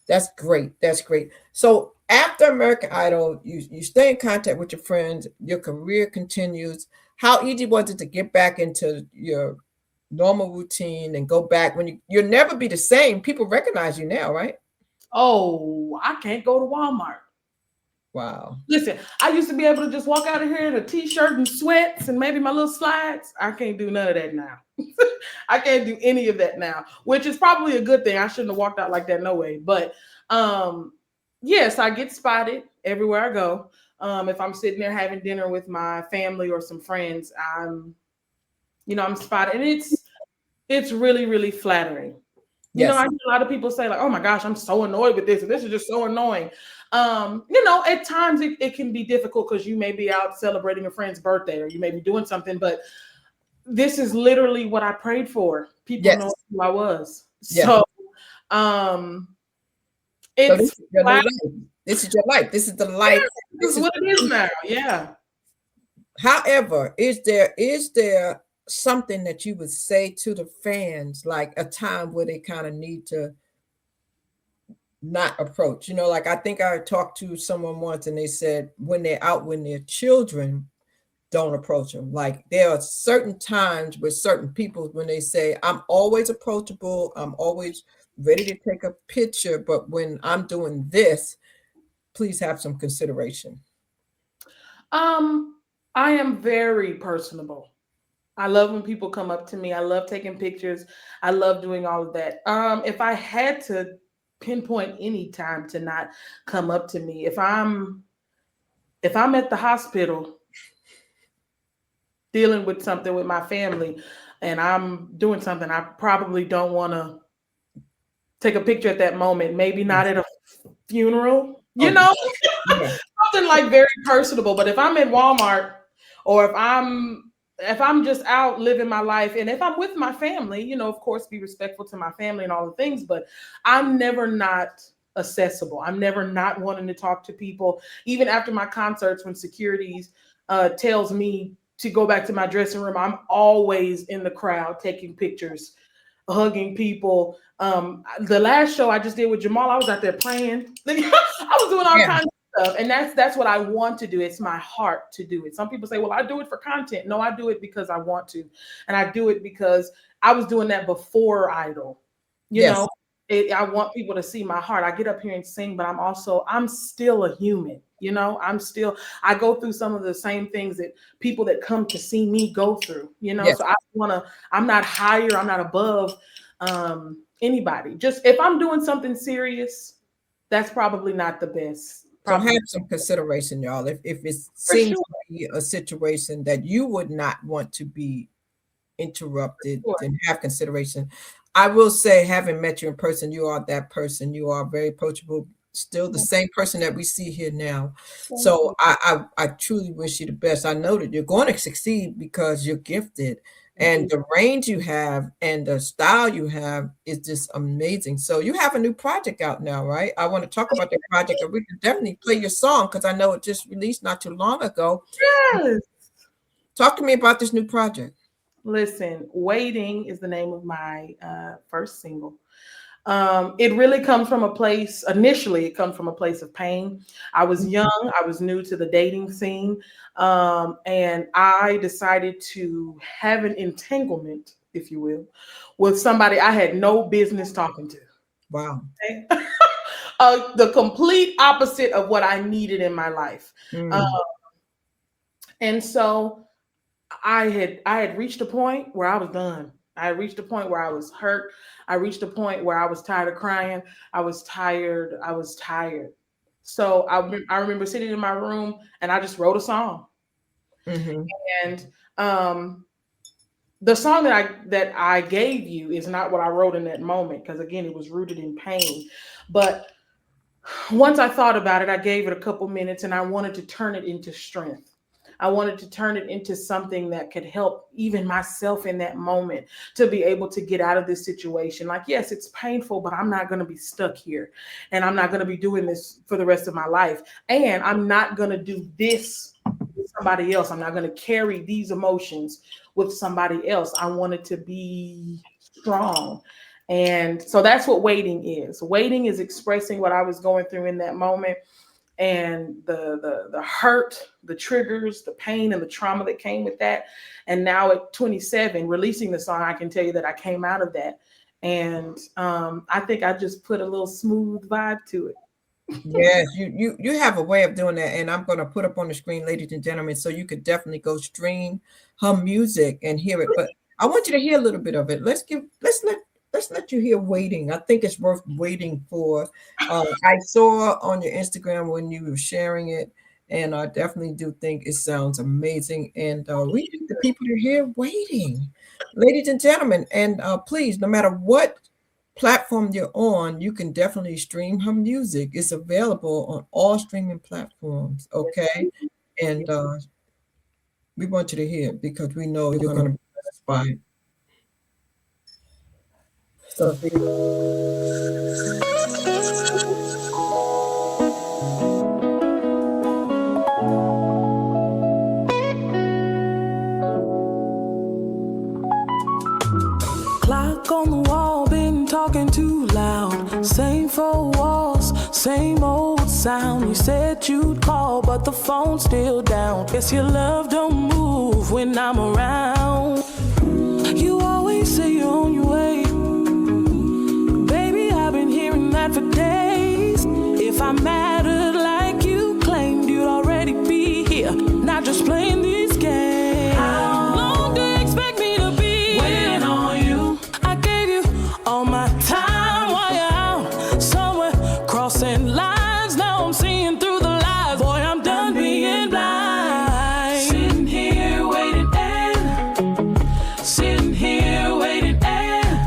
That's great. That's great. So after American Idol, you stay in contact with your friends, your career continues. How easy was it to get back into your normal routine and go back when you'll never be the same? People recognize you now, right? Oh, I can't go to Walmart. Wow. Listen, I used to be able to just walk out of here in a t-shirt and sweats and maybe my little slides. I can't do none of that now. I can't do any of that now, which is probably a good thing. I shouldn't have walked out like that, no way. But yes, I get spotted everywhere I go. If I'm sitting there having dinner with my family or some friends, I'm spotted, and it's really, really flattering. Yes. I hear a lot of people say like, "Oh my gosh, I'm so annoyed with this, and this is just so annoying." At times it can be difficult because you may be out celebrating a friend's birthday or you may be doing something, but this is literally what I prayed for. People know who I was. Yes. So, this it's is your new life. This is your life. This is the life. This is what it is now. Yeah. However, is there something that you would say to the fans, like a time where they kind of need to not approach? Like I think I talked to someone once and they said when they're out with their children, don't approach them. Like there are certain times with certain people when they say, I'm always approachable, I'm always ready to take a picture, but when I'm doing this, please have some consideration. I am very personable. I love when people come up to me. I love taking pictures. I love doing all of that. If I had to pinpoint any time to not come up to me, if I'm at the hospital dealing with something with my family and I'm doing something, I probably don't want to take a picture at that moment. Maybe not at a funeral, something like very personable. But if I'm in Walmart or if I'm just out living my life and if I'm with my family, of course, be respectful to my family and all the things, but I'm never not accessible. I'm never not wanting to talk to people. Even after my concerts, when securities tells me to go back to my dressing room, I'm always in the crowd taking pictures, hugging people. The last show I just did with Jamal, I was out there playing. I was doing all kinds of stuff. And that's what I want to do. It's my heart to do it. Some people say, well, I do it for content. No, I do it because I want to. And I do it because I was doing that before Idol. I want people to see my heart. I get up here and sing, but I'm still a human. I go through some of the same things that people that come to see me go through, so I'm not higher, I'm not above anybody. Just if I'm doing something serious, that's probably not the best. So have some consideration, y'all. If it seems to be a situation that you would not want to be interrupted, then have consideration. I will say, having met you in person, you are that person. You are very approachable, still the same person that we see here now. So I truly wish you the best. I know that you're going to succeed because you're gifted. And the range you have and the style you have is just amazing. So you have a new project out now, right? I want to talk about the project, and we can definitely play your song because I know it just released not too long ago. Yes. Talk to me about this new project. Listen, Waiting is the name of my first single. It really comes from initially it comes from a place of pain. I was young, I was new to the dating scene, and I decided to have an entanglement, if you will, with somebody I had no business talking to. Wow. Okay? The complete opposite of what I needed in my life. And so I had reached a point where I was done. I reached a point where I was hurt. I reached a point where I was tired of crying. I was tired. So I remember sitting in my room and I just wrote a song. And the song that I gave you is not what I wrote in that moment, because again, it was rooted in pain. But once I thought about it, I gave it a couple minutes and I wanted to turn it into strength. I wanted to turn it into something that could help even myself in that moment to be able to get out of this situation. Like, yes, it's painful, but I'm not going to be stuck here. And I'm not going to be doing this for the rest of my life. And I'm not going to do this with somebody else. I'm not going to carry these emotions with somebody else. I wanted to be strong. And so that's what waiting is. Waiting is expressing what I was going through in that moment, and the hurt, the triggers, the pain, and the trauma that came with that. And now at 27, releasing the song, I can tell you that I came out of that. And I think I just put a little smooth vibe to it. Yes, you have a way of doing that, and I'm going to put up on the screen, ladies and gentlemen, so you could definitely go stream her music and hear it. But I want you to hear a little bit of it. Let's let you hear Waiting. I think it's worth waiting for. I saw on your Instagram when you were sharing it, and I definitely do think it sounds amazing. And we need the people to hear Waiting, ladies and gentlemen. And please, no matter what platform you're on, you can definitely stream her music. It's available on all streaming platforms. Okay, and we want you to hear it because we know you're going to be blessed by it. So, Clock on the wall, been talking too loud. Same four walls, same old sound. You said you'd call, but the phone's still down. Guess your love don't move when I'm around. You always say you're on your way. Baby, I've been hearing that for days. If I mattered like you claimed, you'd already be here. Not just playing these games. How long do you expect me to be waiting on you? I gave you all my time while you're out somewhere crossing lines. Now I'm seeing through the lies. Boy, I'm done being blind. Sitting here waiting and sitting here waiting and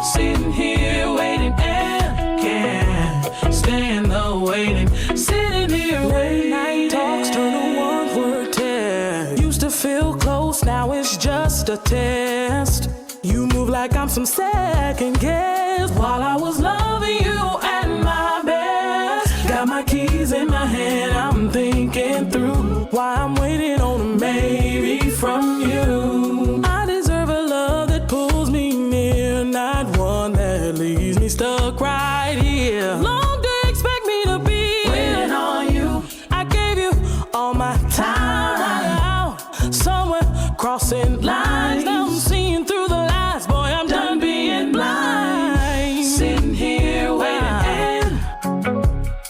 sitting here waiting and can't stand the waiting. Sitting here waiting. Night talks turn to one word tear. Used to feel close, now it's just a test. You move like I'm some second guess. While I was loving you at my best, got my keys in my hand, I'm thinking through why I'm waiting on a maybe from you. I deserve a love that pulls me near, not one that leaves me stuck right here. Long do you expect me to be waiting on you? I gave you all my time while you're out somewhere crossing lines. Now I'm seeing through the lies. Boy, I'm done being blind. Sitting here waiting and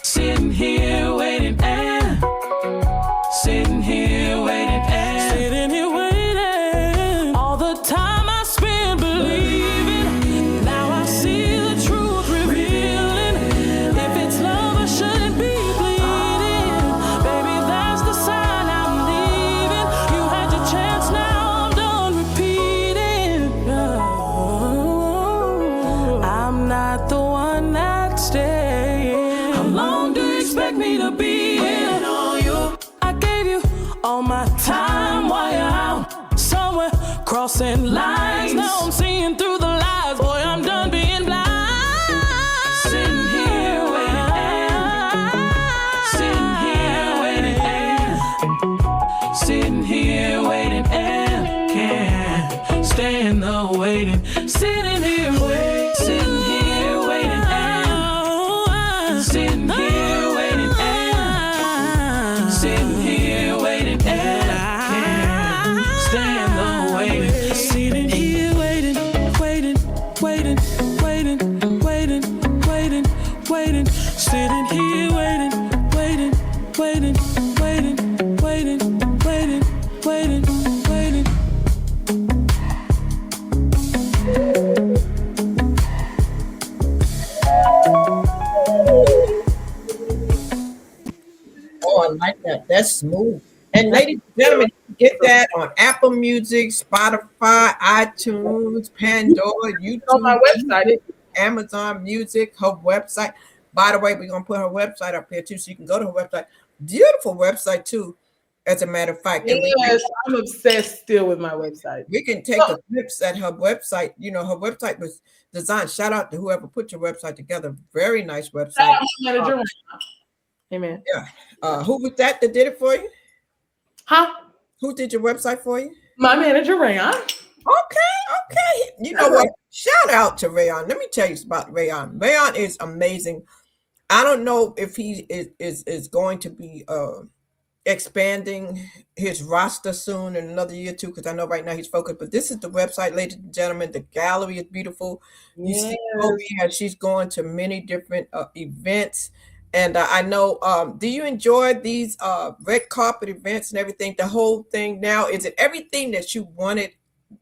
sitting here waiting and sitting here waiting and sitting here waiting. All the time I spent believing, now I see the truth revealing. If it's love, I shouldn't be bleeding. Baby, that's the sign I'm leaving. You had your chance, now I'm done repeating. I'm not the one that's staying. How long do you expect me to be waiting on you? I gave you all my time while you're out somewhere crossing lines. Now I'm seeing through the lies. Boy, I'm done being blind. Sitting here waiting and sitting here waiting and sitting here waiting and can't stand the waiting. Sitting here waiting, sitting here waiting and sitting here waiting and sitting here waiting and can't stand the waiting. Sitting here waiting, waiting, waiting, waiting, waiting, waiting, waiting. Sitting here waiting, waiting, waiting, waiting, waiting, waiting, waiting, waiting. oh, I like that. That's smooth. And ladies and gentlemen, you can get that on Apple Music, Spotify, iTunes, Pandora, On my YouTube, website. Amazon Music, her website. By the way, we're gonna put her website up here too, so you can go to her website. Beautiful website too, as a matter of fact. And Yes, I'm obsessed still with my website. we can take a glimpse at her website. You know, her website was designed. Shout out to whoever put your website together. Very nice website. Shout out my manager. Amen. Who was that did it for you? Huh? Who did your website for you? My manager, Rayon. Okay. You know what? Shout out to Rayon. Let me tell you about Rayon. Rayon is amazing. I don't know if he is going to be expanding his roster soon in another year or two, because I know right now he's focused. But this is the website, ladies and gentlemen. The gallery is beautiful. You see Kobe, and she's going to many different events. And I know, do you enjoy these red carpet events and everything? The whole thing now, is it everything that you wanted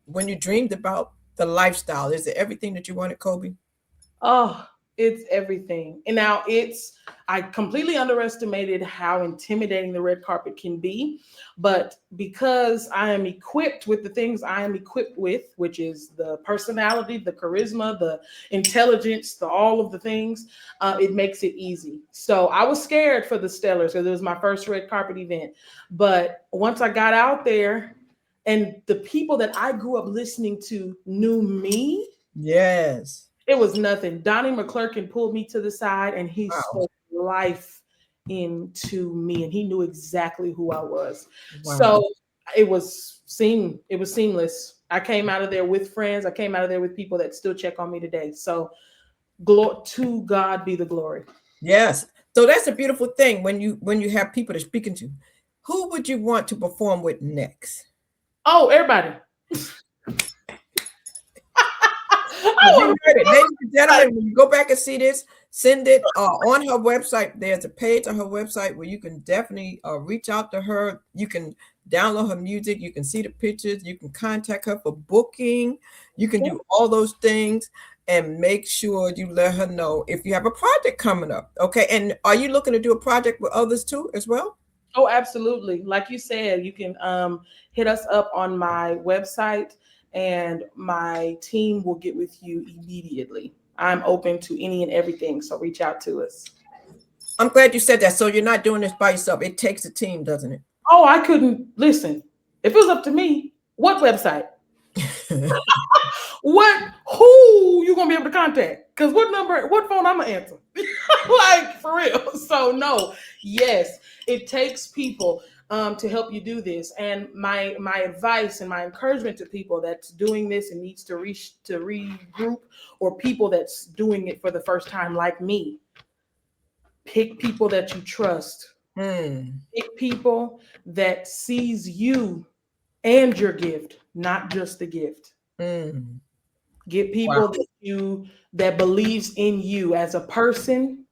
when you dreamed about the lifestyle? Is it everything that you wanted, Kobe? Oh, it's everything. And now I completely underestimated how intimidating the red carpet can be. But because I am equipped with the things I am equipped with, which is the personality, the charisma, the intelligence, all of the things, it makes it easy. So I was scared for the Stellars because it was my first red carpet event. But once I got out there and the people that I grew up listening to knew me, Yes. it was nothing. Donnie McClurkin pulled me to the side and he Wow. spoke life into me, and he knew exactly who I was. Wow. So it was seamless. I came out of there with friends. I came out of there with people that still check on me today. So to God be the glory. Yes. So that's a beautiful thing when you have people to speaking to. Who would you want to perform with next? Oh, everybody. You heard it. Ladies and gentlemen, when you go back and see this, send it on her website. There's a page on her website where you can definitely reach out to her. You can download her music. You can see the pictures. You can contact her for booking. You can do all those things, and make sure you let her know if you have a project coming up. Okay. And are you looking to do a project with others too as well? Oh, absolutely. Like you said, you can hit us up on my website and my team will get with you immediately. I'm open to any and everything, so reach out to us. I'm glad you said that. So you're not doing this by yourself. It takes a team, doesn't it? Oh, I couldn't listen. If it was up to me, what website? Who you gonna be able to contact? Because what phone I'm gonna answer? Like for real. So no, yes, it takes people to help you do this. And my advice and my encouragement to people that's doing this and needs to regroup, or people that's doing it for the first time like me, pick people that you trust. Pick people that sees you and your gift, not just the gift. Get people that believes in you as a person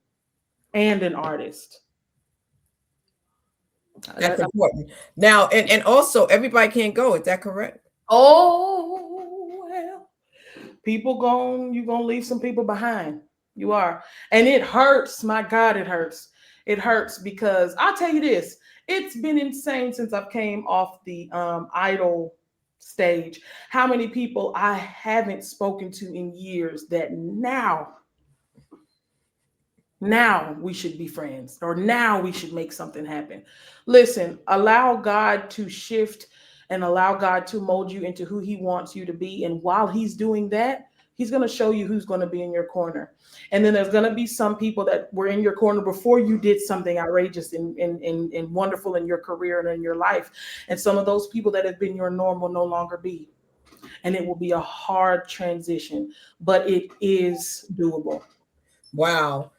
and an artist. That's important. Now, and also everybody can't go. Is that correct? Oh, well, you're gonna leave some people behind. You are. And it hurts. My God, it hurts. It hurts because I'll tell you this, it's been insane since I've came off the Idol stage. How many people I haven't spoken to in years that now we should be friends, or now we should make something happen. Listen, allow God to shift and allow God to mold you into who he wants you to be. And while he's doing that, he's going to show you who's going to be in your corner. And then there's going to be some people that were in your corner before you did something outrageous and wonderful in your career and in your life. And some of those people that have been your norm will no longer be. And it will be a hard transition, but it is doable. Wow.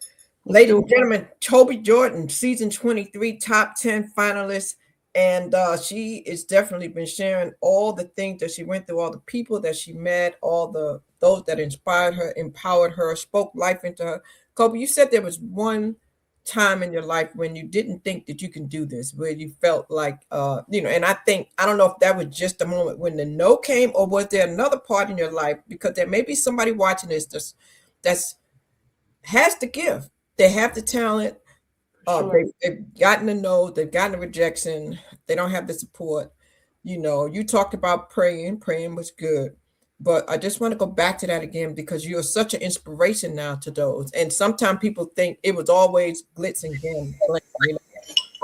Ladies and gentlemen, Kolbi Jordan, season 23, top 10 finalist. And she has definitely been sharing all the things that she went through, all the people that she met, those that inspired her, empowered her, spoke life into her. Kolbi, you said there was one time in your life when you didn't think that you can do this, where you felt like, and I don't know if that was just a moment when the no came, or was there another part in your life? Because there may be somebody watching this that's has the gift. They have the talent. They've gotten the no, they've gotten the rejection. They don't have the support. You talked about praying. Praying was good. But I just want to go back to that again, because you're such an inspiration now to those. And sometimes people think it was always glitz and glam,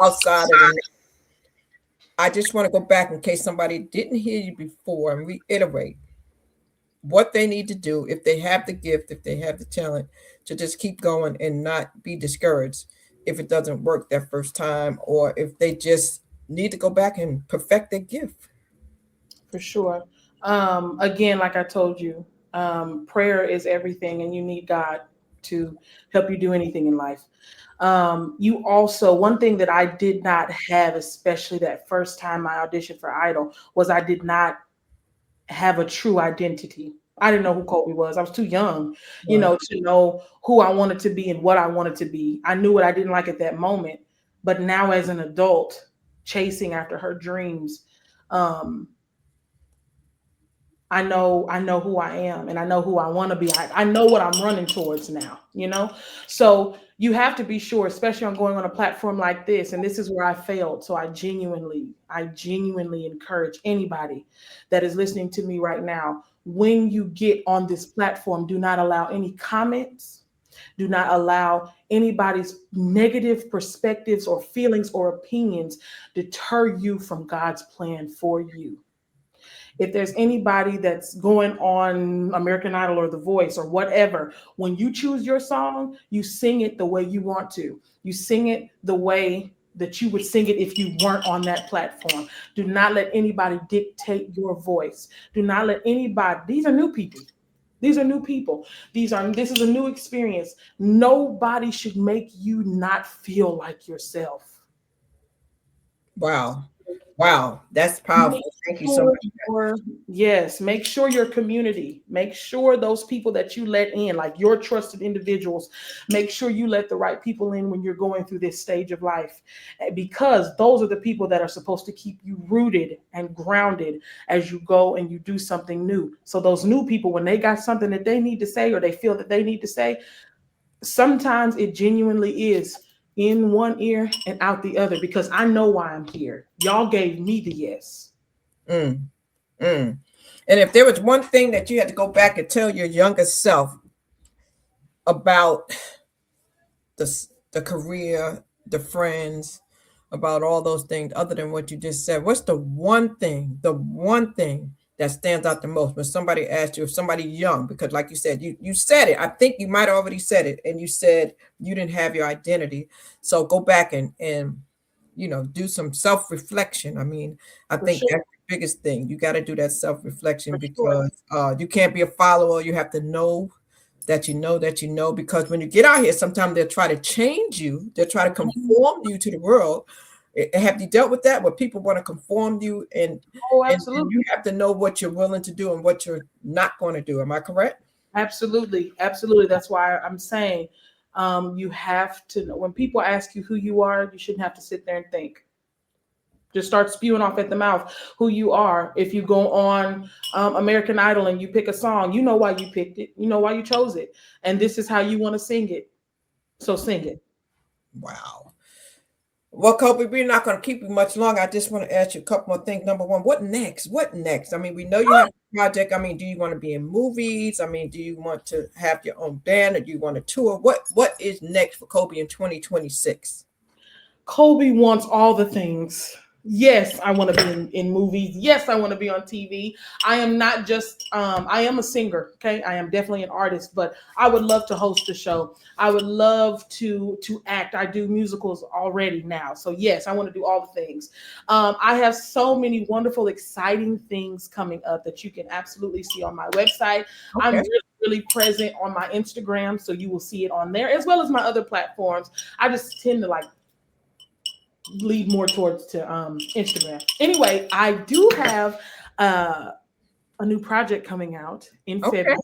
outside of it. I just want to go back in case somebody didn't hear you before and reiterate what they need to do if they have the gift, if they have the talent, to just keep going and not be discouraged if it doesn't work that first time, or if they just need to go back and perfect their gift. For sure. Again, like I told you, prayer is everything, and you need God to help you do anything in life. You also, one thing that I did not have, especially that first time I auditioned for Idol, was I did not have a true identity. I didn't know who Kolbi was. I was too young, to know who I wanted to be and what I wanted to be. I knew what I didn't like at that moment, but now as an adult, chasing after her dreams, I know who I am, and I know who I want to be. I know what I'm running towards now, you know? So you have to be sure, especially on going on a platform like this. And this is where I failed. So I genuinely encourage anybody that is listening to me right now. When you get on this platform, do not allow any comments. Do not allow anybody's negative perspectives or feelings or opinions deter you from God's plan for you. If there's anybody that's going on American Idol or The Voice or whatever, when you choose your song, you sing it the way you want to. You sing it the way that you would sing it if you weren't on that platform. Do not let anybody dictate your voice. Do not let anybody, these are new people. These are new people. This is a new experience. Nobody should make you not feel like yourself. Wow. Wow. That's Make powerful. Thank you so sure much. yes, make sure your community, make sure those people that you let in, like your trusted individuals, make sure you let the right people in when you're going through this stage of life, because those are the people that are supposed to keep you rooted and grounded as you go and you do something new. So those new people, when they got something that they need to say or they feel that they need to say, sometimes it genuinely is in one ear and out the other, because I know why I'm here. Y'all gave me the yes. Mm, mm. And if there was one thing that you had to go back and tell your younger self about the career, the friends, about all those things, other than what you just said, what's the one thing that stands out the most when somebody asks you, if somebody young, because like you said, you said it, I think you might have already said it, and you said you didn't have your identity. So go back and do some self-reflection. I mean, I For think sure. that's the biggest thing. You got to do that self-reflection, For sure. because you can't be a follower. You have to know that you know, because when you get out here, sometimes they'll try to change you. They'll try to conform you to the world. Have you dealt with that, where people want to conform you, Oh, and absolutely. you have to know what you're willing to do and what you're not going to do? Am I correct? Absolutely. Absolutely. That's why I'm saying you have to know when people ask you who you are, you shouldn't have to sit there and think. Just start spewing off at the mouth who you are. If you go on American Idol and you pick a song, you know why you picked it, you know why you chose it, and this is how you want to sing it. So sing it. Wow. Well, Kobe, we're not going to keep you much longer. I just want to ask you a couple more things. Number one, what next? What next? I mean, we know you have a project. I mean, do you want to be in movies? I mean, do you want to have your own band, or do you want to tour? What is next for Kobe in 2026? Colby wants all the things. Yes, I want to be in movies. Yes, I want to be on TV. I am not just I am a singer, okay? I am definitely an artist, but I would love to host a show. I would love to act. I do musicals already now. So yes, I want to do all the things. I have so many wonderful, exciting things coming up that you can absolutely see on my website. I'm Okay. really present on my Instagram, so you will see it on there, as well as my other platforms. I just tend to like lead more towards to Instagram. Anyway, I do have a new project coming out in Okay. February.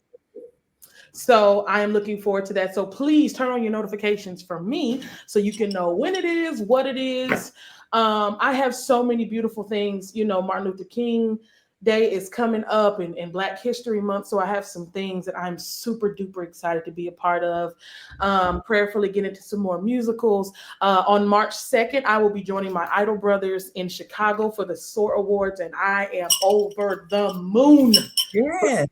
So I am looking forward to that. So please turn on your notifications for me so you can know when it is, what it is. I have so many beautiful things. You know, Martin Luther King Day is coming up, and Black History Month. So I have some things that I'm super duper excited to be a part of. Prayerfully get into some more musicals. On March 2nd, I will be joining my Idol brothers in Chicago for the SOAR Awards, and I am over the moon. Yes.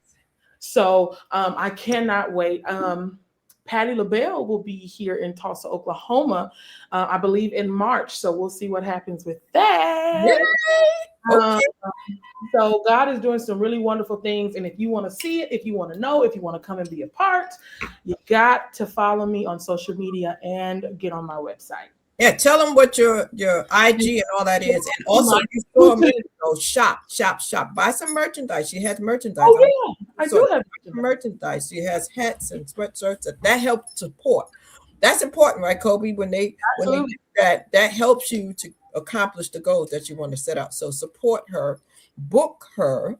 So I cannot wait. Patti LaBelle will be here in Tulsa, Oklahoma, I believe in March. So we'll see what happens with that. Yay. Um, Okay. so God is doing some really wonderful things. And if you want to see it, if you want to know, if you want to come and be a part, you got to follow me on social media and get on my website. Yeah, tell them what your IG and all that is, and also My you saw me YouTube. shop, buy some merchandise. She has merchandise. Oh yeah, I So do have merchandise. She has hats and sweatshirts that help support. That's important, right, Kobe? When they do absolutely. that helps you to accomplish the goals that you want to set out. So support her, book her,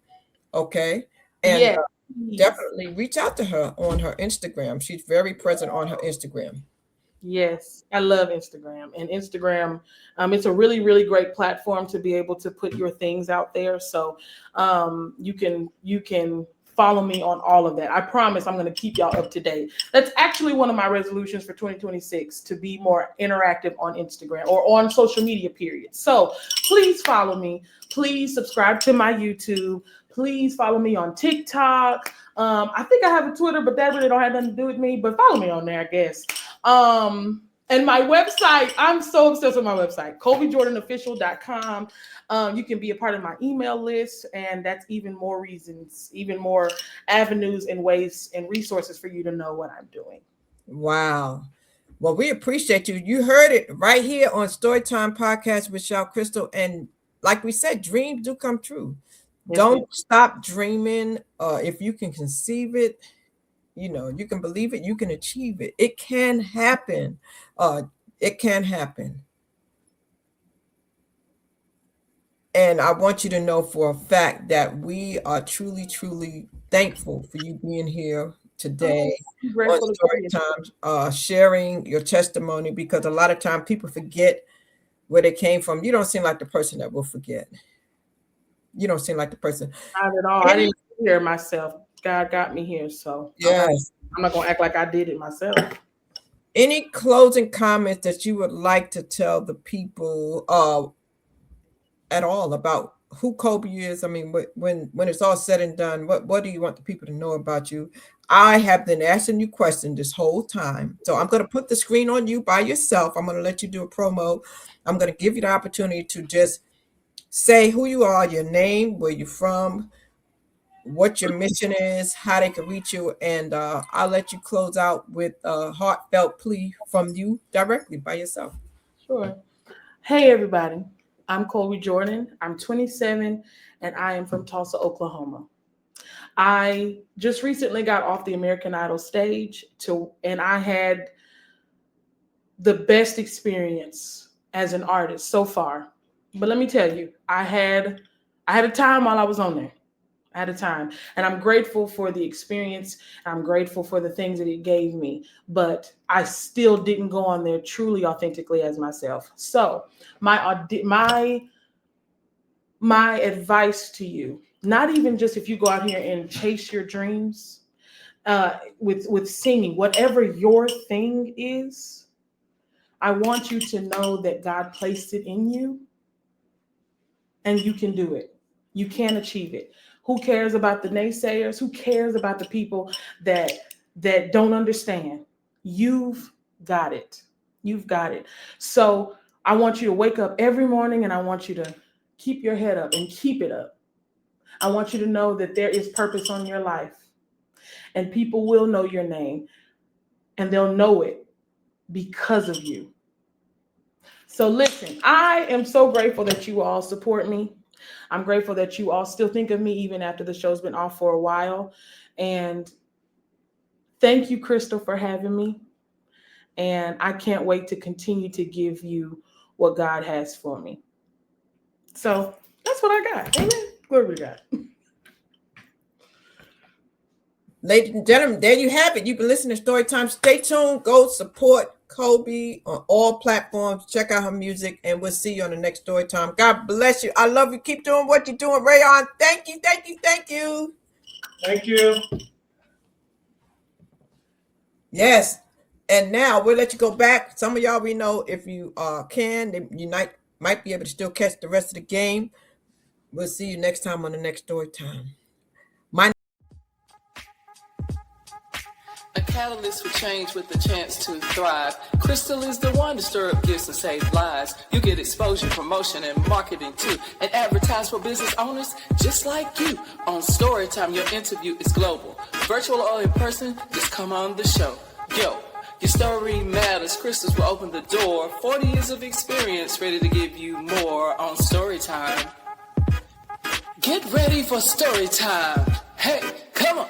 okay, and Yes, please. definitely reach out to her on her Instagram. She's very present on her Instagram. Yes, I love Instagram. And Instagram, it's a really, really great platform to be able to put your things out there. So you can follow me on all of that. I promise I'm going to keep y'all up to date. That's actually one of my resolutions for 2026, to be more interactive on Instagram or on social media, period. So please follow me. Please subscribe to my YouTube. Please follow me on TikTok. I think I have a Twitter, but that really don't have nothing to do with me. But follow me on there, I guess. And my website, I'm so obsessed with my website, KolbiJordanOfficial.com. You can be a part of my email list, and that's even more reasons, even more avenues and ways and resources for you to know what I'm doing. Wow. Well, we appreciate you. You heard it right here on Storytime Podcast with Shal Crystal. And like we said, dreams do come true. Yes, Don't stop dreaming. If you can conceive it, you can believe it, you can achieve it. It can happen. It can happen. And I want you to know for a fact that we are truly, truly thankful for you being here today on Storytime, sharing your testimony, because a lot of times people forget where they came from. You don't seem like the person that will forget. You don't seem like the person. Not at all. I didn't hear myself. God got me here, so yes, I'm not gonna act like I did it myself. Any closing comments that you would like to tell the people at all about who Kolbi is? I mean, when it's all said and done, what do you want the people to know about you? I have been asking you questions this whole time, so I'm going to put the screen on you by yourself. I'm going to let you do a promo. I'm going to give you the opportunity to just say who you are, your name, where you're from, what your mission is, how they can reach you, and I'll let you close out with a heartfelt plea from you directly by yourself. Sure. Hey, everybody. I'm Kolbi Jordan. I'm 27, and I am from Tulsa, Oklahoma. I just recently got off the American Idol stage, and I had the best experience as an artist so far. But let me tell you, I had a time while I was on there. I had a time, and I'm grateful for the experience. I'm grateful for the things that it gave me, but I still didn't go on there truly authentically as myself. So my advice to you, not even just if you go out here and chase your dreams with singing, whatever your thing is, I want you to know that God placed it in you and you can do it. You can achieve it. Who cares about the naysayers? Who cares about the people that don't understand? You've got it. You've got it. So I want you to wake up every morning, and I want you to keep your head up and keep it up. I want you to know that there is purpose on your life, and people will know your name, and they'll know it because of you. So listen, I am so grateful that you all support me. I'm grateful that you all still think of me even after the show's been off for a while. And thank you, Crystal, for having me. And I can't wait to continue to give you what God has for me. So that's what I got. Amen. Glory to God. Ladies and gentlemen, there you have it. You've been listening to Storytime. Stay tuned. Go support Kolbi on all platforms. Check out her music, and we'll see you on the next Storytime. God bless you. I love you. Keep doing what you're doing, Rayon. Thank you, thank you, thank you. Thank you. Yes. And now we'll let you go back. Some of y'all, we know if you can, you might be able to still catch the rest of the game. We'll see you next time on the next Storytime. A catalyst for change with the chance to thrive. Crystal is the one to stir up gifts and save lives. You get exposure, promotion, and marketing too. And advertise for business owners just like you. On Storytime, your interview is global. Virtual or in person, just come on the show. Yo, your story matters. Crystals will open the door. 40 years of experience, ready to give you more on Storytime. Get ready for Storytime. Hey, come on.